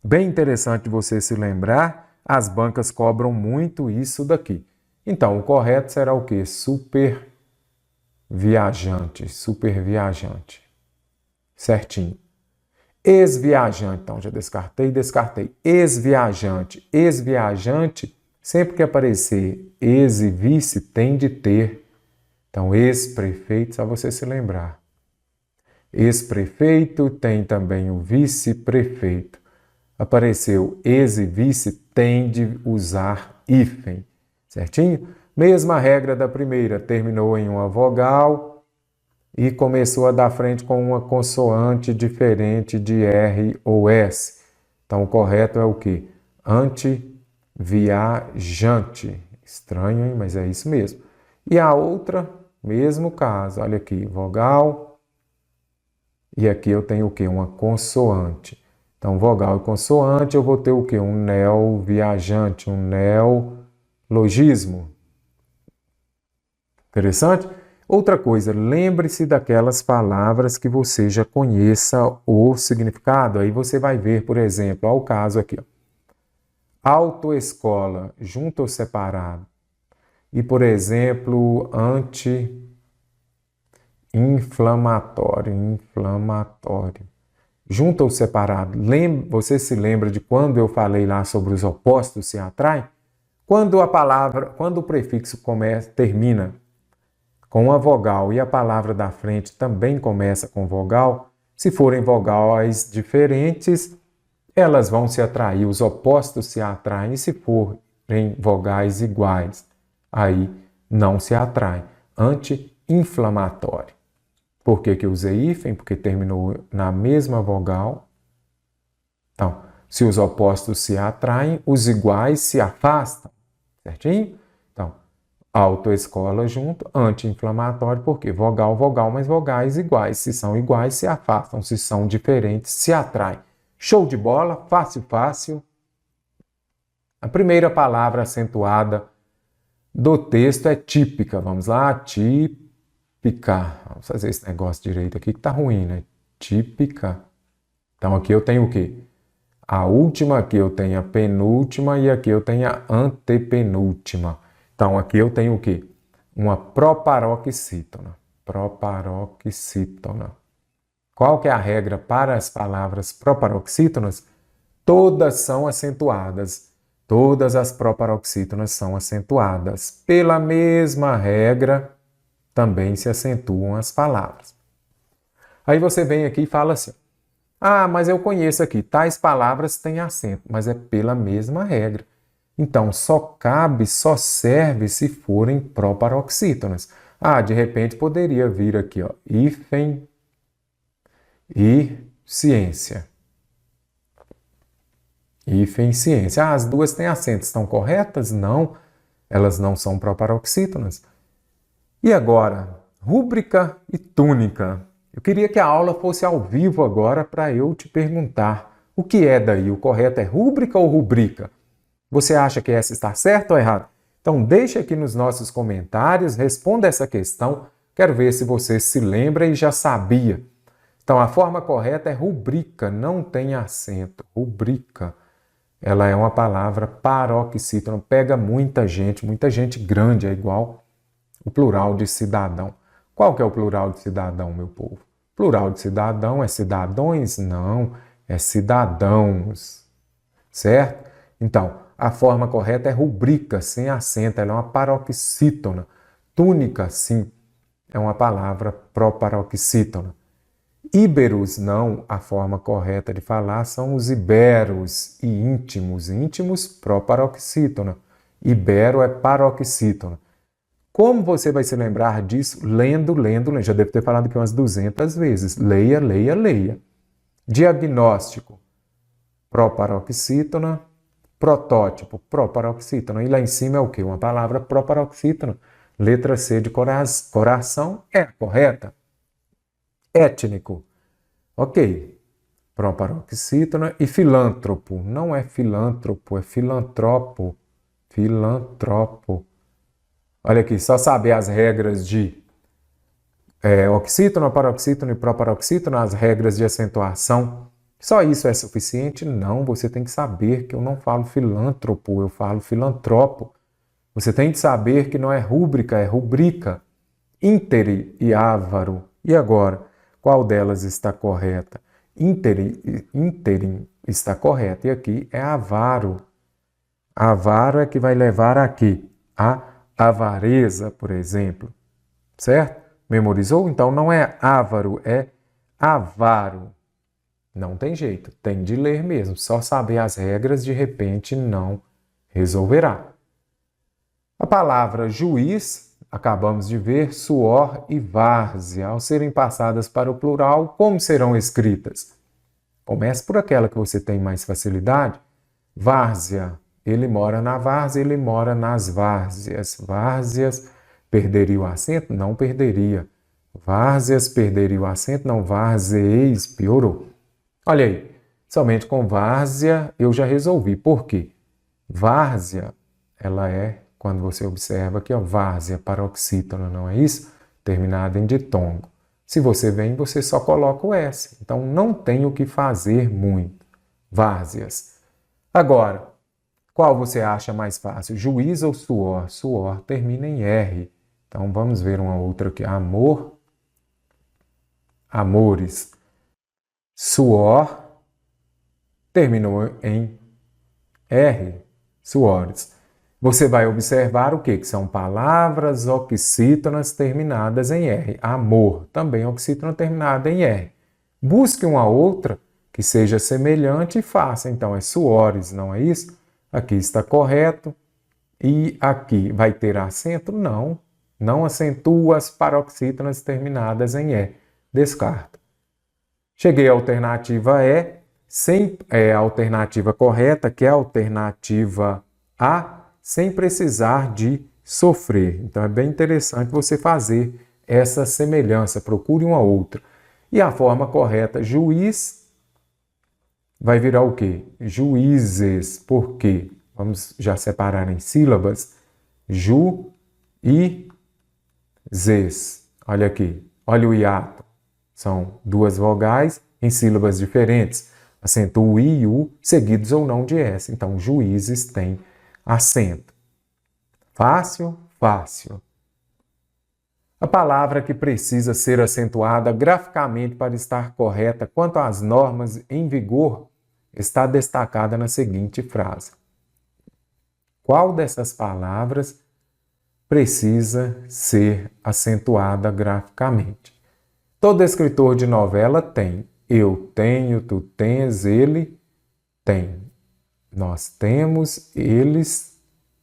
Bem interessante você se lembrar, as bancas cobram muito isso daqui. Então, o correto será o quê? Superviajante, superviajante. Certinho. Ex-viajante, então já descartei. Ex-viajante, ex-viajante, sempre que aparecer ex e vice, tem de ter. Então, ex-prefeito, só você se lembrar. Ex-prefeito, tem também o vice-prefeito. Apareceu ex e vice, tem de usar hífen, certinho? Mesma regra da primeira, terminou em uma vogal e começou a dar frente com uma consoante diferente de R ou S. Então, o correto é o quê? Antiviajante. Estranho, hein? Mas é isso mesmo. E a outra, mesmo caso. Olha aqui, vogal. E aqui eu tenho o quê? Uma consoante. Então, vogal e consoante, eu vou ter o quê? Um neoviajante, um neologismo. Interessante? Outra coisa, lembre-se daquelas palavras que você já conheça o significado. Aí você vai ver, por exemplo, ao caso aqui. Ó. Autoescola, junto ou separado. E, por exemplo, anti-inflamatório, junto ou separado. Você se lembra de quando eu falei lá sobre os opostos se atraem? Quando o prefixo termina com uma vogal e a palavra da frente também começa com vogal, se forem vogais diferentes, elas vão se atrair, os opostos se atraem, e se forem vogais iguais, aí não se atraem. Anti-inflamatório. Por que eu usei hífen? Porque terminou na mesma vogal. Então, se os opostos se atraem, os iguais se afastam, certinho? Então, autoescola junto, anti-inflamatório, porque vogal, vogal, mas vogais iguais. Se são iguais, se afastam. Se são diferentes, se atraem. Show de bola, fácil, fácil. A primeira palavra acentuada do texto é típica. Vamos lá, típica. Vamos fazer esse negócio direito aqui que tá ruim, né? Típica. Então aqui eu tenho o quê? A última, aqui eu tenho a penúltima e aqui eu tenho a antepenúltima. Então, aqui eu tenho o quê? Uma proparoxítona. Proparoxítona. Qual que é a regra para as palavras proparoxítonas? Todas são acentuadas. Todas as proparoxítonas são acentuadas. Pela mesma regra, também se acentuam as palavras. Aí você vem aqui e fala assim, ah, mas eu conheço aqui, tais palavras têm acento, mas é pela mesma regra. Então, só serve se forem proparoxítonas. Ah, de repente poderia vir aqui, ó, hífen e ciência. Hífen e ciência. Ah, as duas têm acento, estão corretas? Não, elas não são proparoxítonas. E agora, rúbrica e túnica. Eu queria que a aula fosse ao vivo agora para eu te perguntar o que é daí. O correto é rúbrica ou rubrica? Você acha que essa está certa ou errada? Então deixa aqui nos nossos comentários, responda essa questão. Quero ver se você se lembra e já sabia. Então a forma correta é rubrica, não tem acento. Rubrica. Ela é uma palavra paroxítona, pega muita gente grande, é igual o plural de cidadão. Qual que é o plural de cidadão, meu povo? Plural de cidadão é cidadões? Não, é cidadãos. Certo? Então, a forma correta é rubrica, sem acento, ela é uma paroxítona. Túnica, sim, é uma palavra proparoxítona. Íberos, não, a forma correta de falar são os iberos e íntimos. Íntimos, proparoxítona. Ibero é paroxítona. Como você vai se lembrar disso? Lendo. Já devo ter falado aqui umas 200 vezes. Leia. Diagnóstico, proparoxítona. Protótipo, proparoxítona. E lá em cima é o quê? Uma palavra proparoxítona. Letra C de coração é a correta. Étnico. Ok. Proparoxítona. E filântropo. Não é filântropo, é filantropo. Filantropo. Olha aqui, só saber as regras de oxítona, paroxítona e proparoxítona, as regras de acentuação. Só isso é suficiente? Não, você tem que saber que eu não falo filântropo, eu falo filantropo. Você tem de saber que não é rúbrica, é rubrica. Intere e ávaro. E agora, qual delas está correta? Interim está correta. E aqui é avaro. Avaro é que vai levar aqui a avareza, por exemplo. Certo? Memorizou? Então não é avaro, é avaro. Não tem jeito, tem de ler mesmo. Só saber as regras de repente não resolverá. A palavra juiz, acabamos de ver, suor e várzea. Ao serem passadas para o plural, como serão escritas? Comece por aquela que você tem mais facilidade. Várzea. Ele mora na várzea, ele mora nas várzeas. Várzeas, perderia o acento? Não perderia. Várzeas, perderia o acento? Não. Várzeis, piorou. Olha aí, somente com várzea eu já resolvi. Por quê? Várzea, ela é, quando você observa aqui, ó, várzea paroxítona, não é isso? Terminada em ditongo. Se você vem, você só coloca o S. Então, não tem o que fazer muito. Várzeas. Agora, qual você acha mais fácil? Juiz ou suor? Suor termina em R. Então, vamos ver uma outra aqui. Amor, amores. Suor terminou em R. Suores. Você vai observar o quê? Que são palavras oxítonas terminadas em R. Amor, também oxítona terminada em R. Busque uma outra que seja semelhante e faça. Então, é suores, não é isso? Aqui está correto. E aqui vai ter acento? Não. Não acentua as paroxítonas terminadas em E. Descarta. Cheguei à alternativa E. A alternativa correta, que é a alternativa A, sem precisar de sofrer. Então, é bem interessante você fazer essa semelhança. Procure uma outra. E a forma correta, juiz, vai virar o quê? Juízes. Por quê? Vamos já separar em sílabas. Ju e zes. Olha aqui. Olha o hiato. São duas vogais em sílabas diferentes. Acento o I e U, seguidos ou não de S. Então, juízes têm acento. Fácil? Fácil. A palavra que precisa ser acentuada graficamente para estar correta quanto às normas em vigor está destacada na seguinte frase. Qual dessas palavras precisa ser acentuada graficamente? Todo escritor de novela tem. Eu tenho, tu tens, ele tem. Nós temos, eles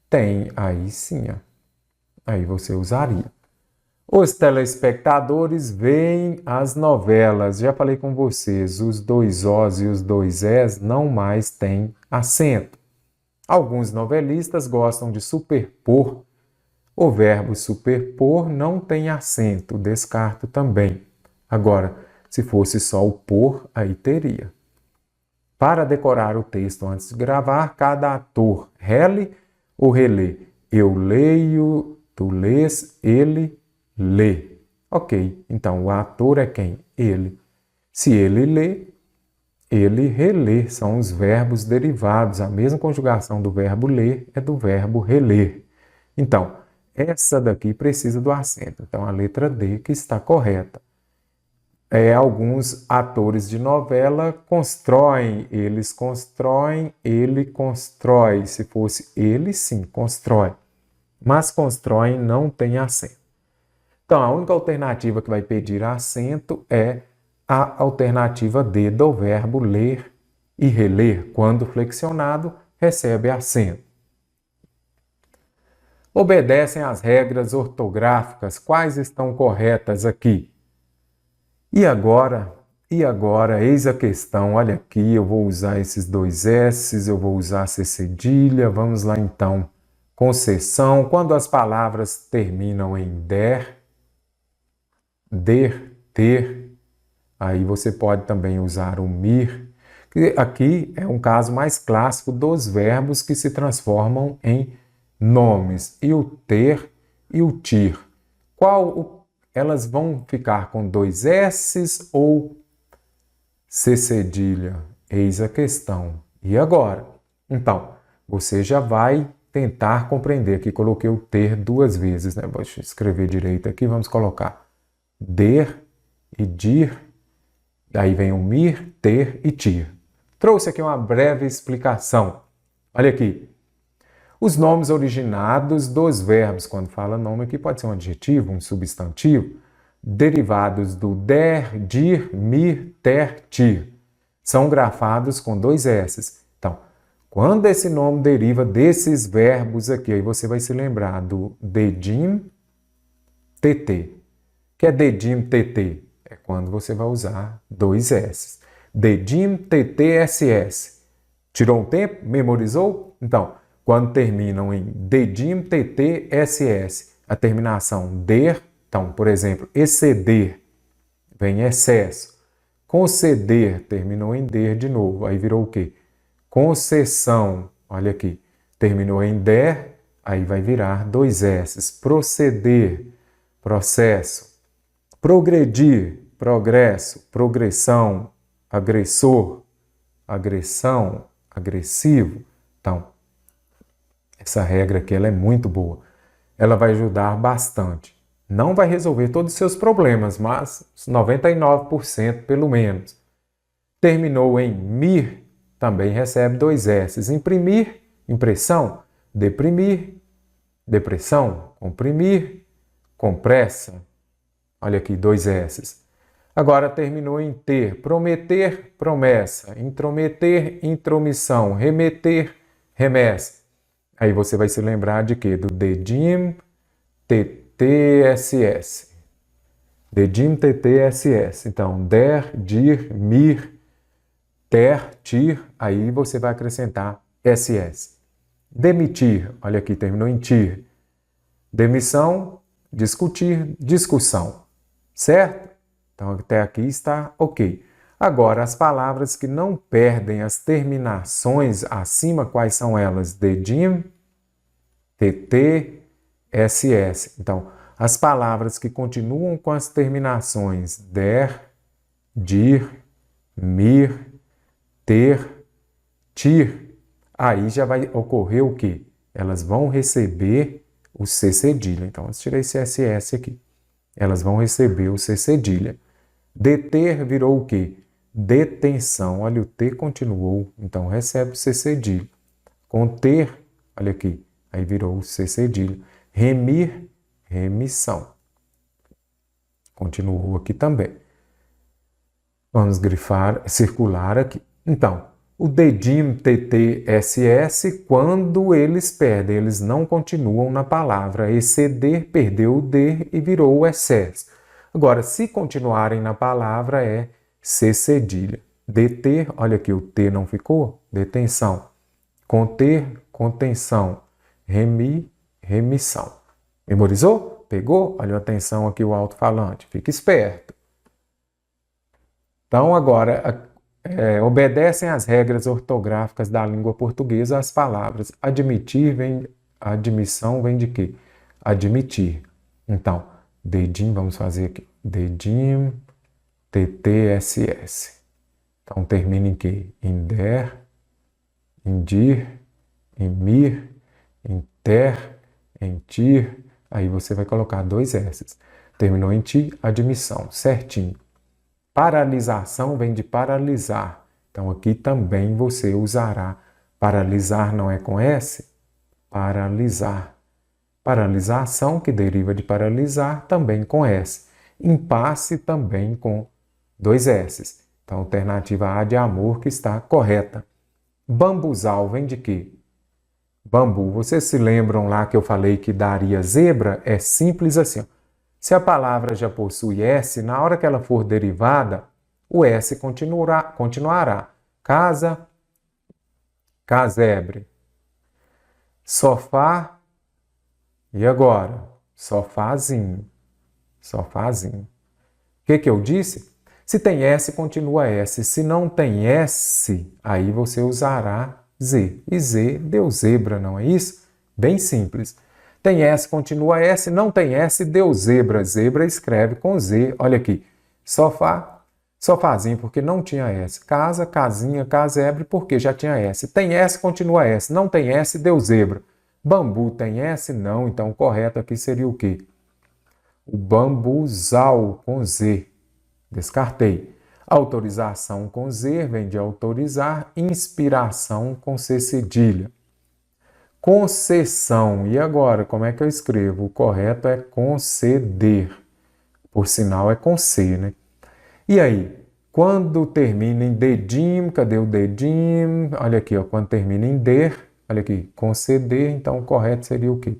têm. Aí sim, ó. Aí você usaria. Os telespectadores veem as novelas. Já falei com vocês, os dois Os e os dois Es não mais têm acento. Alguns novelistas gostam de superpor. O verbo superpor não tem acento, descarto também. Agora, se fosse só o por, aí teria. Para decorar o texto antes de gravar, cada ator rele ou relê. Eu leio, tu lês, ele lê. Ok, então o ator é quem? Ele. Se ele lê, ele relê. São os verbos derivados. A mesma conjugação do verbo ler é do verbo reler. Então, essa daqui precisa do acento. Então, a letra D que está correta. Alguns atores de novela constroem, eles constroem, ele constrói. Se fosse ele, sim, constrói. Mas constroem não tem acento. Então, a única alternativa que vai pedir acento é a alternativa D do verbo ler e reler. Quando flexionado, recebe acento. Obedecem às regras ortográficas. Quais estão corretas aqui? E agora, eis a questão. Olha aqui, eu vou usar esses dois S's, eu vou usar C cedilha. Vamos lá então. Concessão, quando as palavras terminam em der, ter, aí você pode também usar o mir. Aqui é um caso mais clássico dos verbos que se transformam em nomes. E o ter e o tir. Elas vão ficar com dois S's ou C cedilha? Eis a questão. E agora? Então, você já vai tentar compreender. Aqui coloquei o ter duas vezes, né? Vou escrever direito aqui, vamos colocar der e dir, aí vem o mir, ter e tir. Trouxe aqui uma breve explicação. Olha aqui. Os nomes originados dos verbos, quando fala nome aqui, pode ser um adjetivo, um substantivo, derivados do der, dir, mir, ter, tir. São grafados com dois S. Então, quando esse nome deriva desses verbos aqui, aí você vai se lembrar do dedim, tt. O que é dedim, tt? É quando você vai usar dois S. Dedim, tt, ss. Tirou um tempo? Memorizou? Então, quando terminam em dedim, tt, ss, a terminação der, então, por exemplo, exceder, vem excesso. Conceder, terminou em der de novo, aí virou o quê? Concessão, olha aqui, terminou em der, aí vai virar dois S. Proceder, processo. Progredir, progresso, progressão, agressor, agressão, agressivo. Então, essa regra aqui ela é muito boa. Ela vai ajudar bastante. Não vai resolver todos os seus problemas, mas 99% pelo menos. Terminou em mir, também recebe dois S. Imprimir, impressão. Deprimir, depressão. Comprimir, compressa. Olha aqui, dois S. Agora terminou em ter. Prometer, promessa. Intrometer, intromissão. Remeter, remessa. Aí você vai se lembrar de quê? Do dedim, TTSS. Dedim, TTSS. Então, der, dir, mir, ter, tir. Aí você vai acrescentar SS. Demitir. Olha aqui, terminou em tir. Demissão, discutir, discussão. Certo? Então, até aqui está ok. Agora, as palavras que não perdem as terminações acima, quais são elas? Dedim, TT, SS. Então, as palavras que continuam com as terminações der, dir, mir, ter, tir, aí já vai ocorrer o quê? Elas vão receber o C cedilha. Então, eu tirei esse SS aqui. Elas vão receber o C cedilha. Deter virou o quê? Detenção. Olha, o T continuou, então recebe o C cedilha. Conter, olha aqui, aí virou o C cedilha. Remir, remissão. Continuou aqui também. Vamos grifar, circular aqui. Então, o dedim, TT, SS, quando eles perdem, eles não continuam na palavra. Exceder, perdeu o D e virou o excesso. Agora, se continuarem na palavra, é C cedilha. Deter, olha aqui, o T não ficou? Detenção. Conter, contenção. Remir, remissão. Memorizou? Pegou? Olha, atenção aqui o alto-falante. Fica esperto. Então, agora, obedecem às regras ortográficas da língua portuguesa as palavras admitir, admissão vem de quê? Admitir. Então, dedim, vamos fazer aqui. Dedim, TTSS. Então, termina em quê? Em der, em dir, em mir, em ter, em tir. Aí você vai colocar dois S. Terminou em ti, admissão. Certinho. Paralisação vem de paralisar. Então, aqui também você usará. Paralisar não é com S? Paralisar. Paralisação, que deriva de paralisar, também com S. Impasse também com dois S. Então, alternativa A de amor que está correta. Bambuzal vem de quê? Bambu. Vocês se lembram lá que eu falei que daria zebra? É simples assim, ó. Se a palavra já possui S, na hora que ela for derivada, o S continuará. Casa, casebre. Sofá, e agora? Sofazinho. Sofazinho. O que eu disse? Se tem S, continua S. Se não tem S, aí você usará Z. E Z deu zebra, não é isso? Bem simples. Tem S, continua S. Não tem S, deu zebra. Zebra escreve com Z. Olha aqui. Sofá, sofazinho, porque não tinha S. Casa, casinha, casebre, porque já tinha S. Tem S, continua S. Não tem S, deu zebra. Bambu tem S? Não, então o correto aqui seria o quê? O bambuzal, com Z. Descartei. Autorização com Z vem de autorizar, inspiração com C cedilha. Concessão. E agora, como é que eu escrevo? O correto é conceder. Por sinal, é com C, né? E aí, quando termina em dedinho, cadê o dedinho? Olha aqui, ó, quando termina em der, olha aqui, conceder, então o correto seria o quê?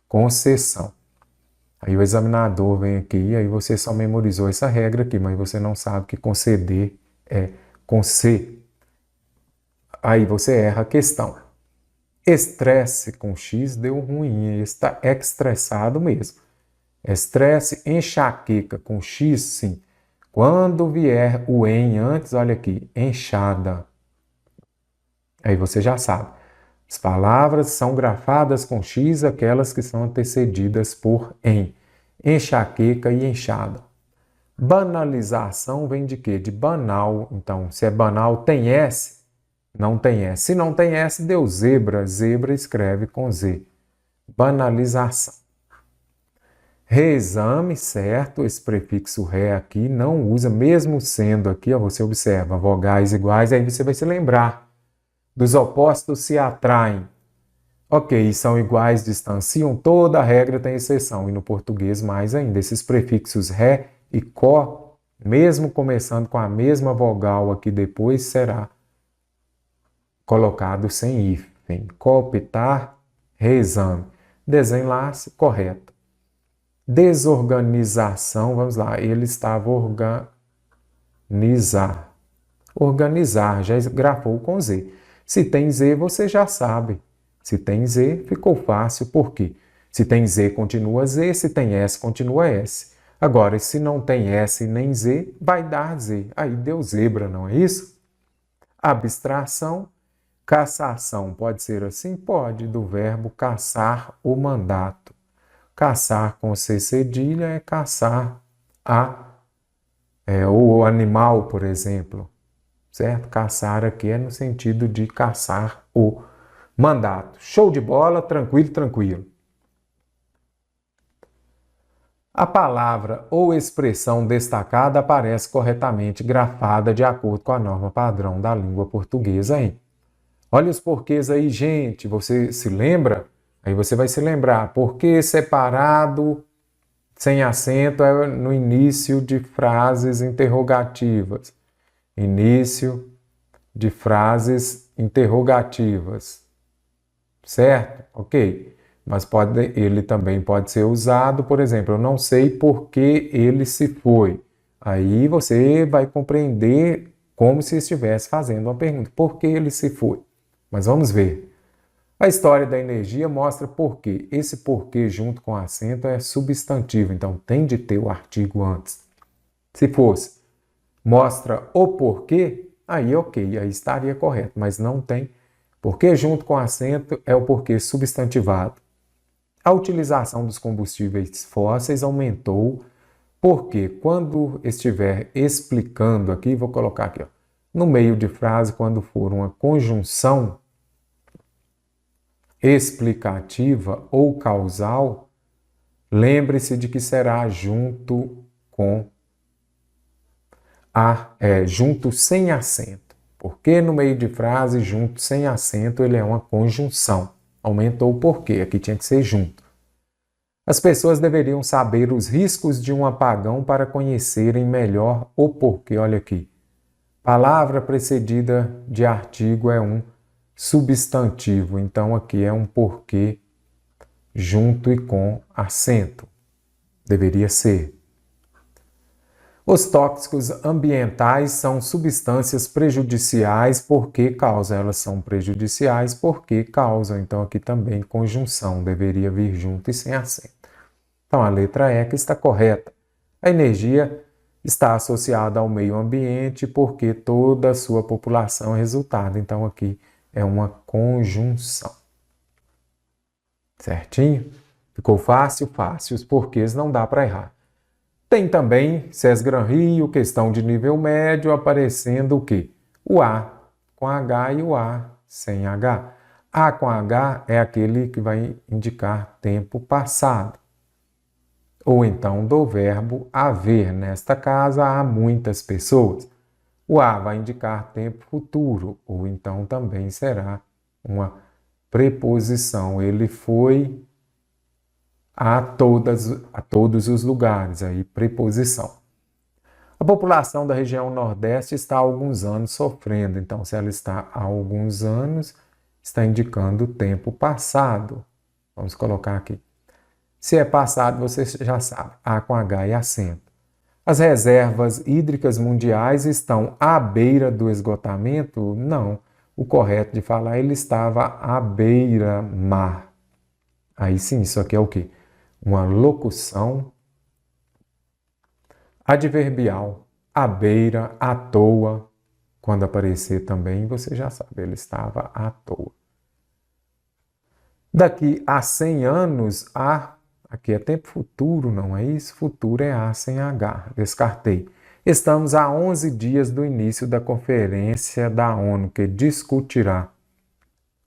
Concessão. Aí o examinador vem aqui, aí você só memorizou essa regra aqui, mas você não sabe que conceder é com C. Aí você erra a questão. Estresse com X deu ruim, está estressado mesmo. Estresse, enxaqueca com X, sim. Quando vier o em antes, olha aqui, enxada. Aí você já sabe. As palavras são grafadas com X, aquelas que são antecedidas por em. Enxaqueca e enxada. Banalização vem de quê? De banal. Então, se é banal, tem S? Não tem S. Se não tem S, deu zebra. Zebra escreve com Z. Banalização. Reexame, certo? Esse prefixo ré aqui não usa, mesmo sendo aqui, ó, você observa, vogais iguais, aí você vai se lembrar. Dos opostos se atraem. Ok, são iguais, distanciam, toda a regra tem exceção. E no português mais ainda, esses prefixos ré e có, mesmo começando com a mesma vogal aqui depois, será colocado sem hífen. Cooptar, reexame. Desenlace, correto. Desorganização, vamos lá, ele estava organizar. Organizar, já grafou com Z. Se tem Z, você já sabe. Se tem Z, ficou fácil, por quê? Se tem Z, continua Z, se tem S, continua S. Agora, se não tem S nem Z, vai dar Z. Aí deu zebra, não é isso? Abstração. Cassação pode ser assim? Pode, do verbo caçar o mandato. Caçar com C cedilha é caçar o animal, por exemplo. Certo? Caçar aqui é no sentido de caçar o mandato. Show de bola, tranquilo, tranquilo. A palavra ou expressão destacada aparece corretamente grafada de acordo com a norma padrão da língua portuguesa aí. Olha os porquês aí, gente. Você se lembra? Aí você vai se lembrar. Porquê separado, sem acento, é no início de frases interrogativas. Início de frases interrogativas. Certo? Ok. Mas ele também pode ser usado, por exemplo, eu não sei por que ele se foi. Aí você vai compreender como se estivesse fazendo uma pergunta. Por que ele se foi? Mas vamos ver. A história da energia mostra porquê. Esse porquê junto com acento é substantivo, então tem de ter o artigo antes. Se fosse mostra o porquê, aí ok, aí estaria correto, mas não tem. Porquê junto com acento é o porquê substantivado. A utilização dos combustíveis fósseis aumentou porque quando estiver explicando aqui, vou colocar aqui, ó, no meio de frase, quando for uma conjunção explicativa ou causal, lembre-se de que será junto com junto sem acento. Porque no meio de frase, junto sem acento, ele é uma conjunção. Aumentou o porquê, aqui tinha que ser junto. As pessoas deveriam saber os riscos de um apagão para conhecerem melhor o porquê. Olha aqui. Palavra precedida de artigo é um substantivo. Então, aqui é um porquê junto e com acento. Deveria ser. Os tóxicos ambientais são substâncias prejudiciais porque causam. Elas são prejudiciais porque causam. Então, aqui também conjunção. Deveria vir junto e sem acento. Então, a letra E que está correta. A energia está associada ao meio ambiente porque toda a sua população é resultado. Então, aqui é uma conjunção. Certinho? Ficou fácil? Fácil. Os porquês não dá para errar. Tem também SES Gran Rio, questão de nível médio, aparecendo o quê? O A com H e o A sem H. A com H é aquele que vai indicar tempo passado. Ou então do verbo haver. Nesta casa há muitas pessoas. O A vai indicar tempo futuro, ou então também será uma preposição. Ele foi a todos os lugares, aí preposição. A população da região Nordeste está há alguns anos sofrendo, então se ela está há alguns anos, está indicando tempo passado. Vamos colocar aqui. Se é passado, você já sabe, A com H e acento. As reservas hídricas mundiais estão à beira do esgotamento? Não. O correto de falar, ele estava à beira-mar. Aí sim, isso aqui é o quê? Uma locução adverbial. À beira, à toa. Quando aparecer também, você já sabe, ele estava à toa. Daqui a 100 anos, aqui é tempo futuro, não é isso? Futuro é A sem H. Descartei. Estamos a 11 dias do início da conferência da ONU, que discutirá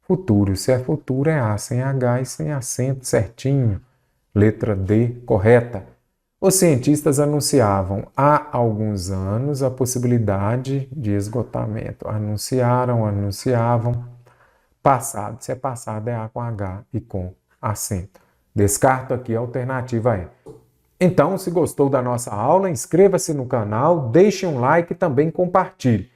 futuro. Se é futuro, é A sem H e sem acento certinho. Letra D, correta. Os cientistas anunciavam há alguns anos a possibilidade de esgotamento. Anunciavam. Passado. Se é passado, é A com H e com acento. Descarto aqui a alternativa E. Então, se gostou da nossa aula, inscreva-se no canal, deixe um like e também compartilhe.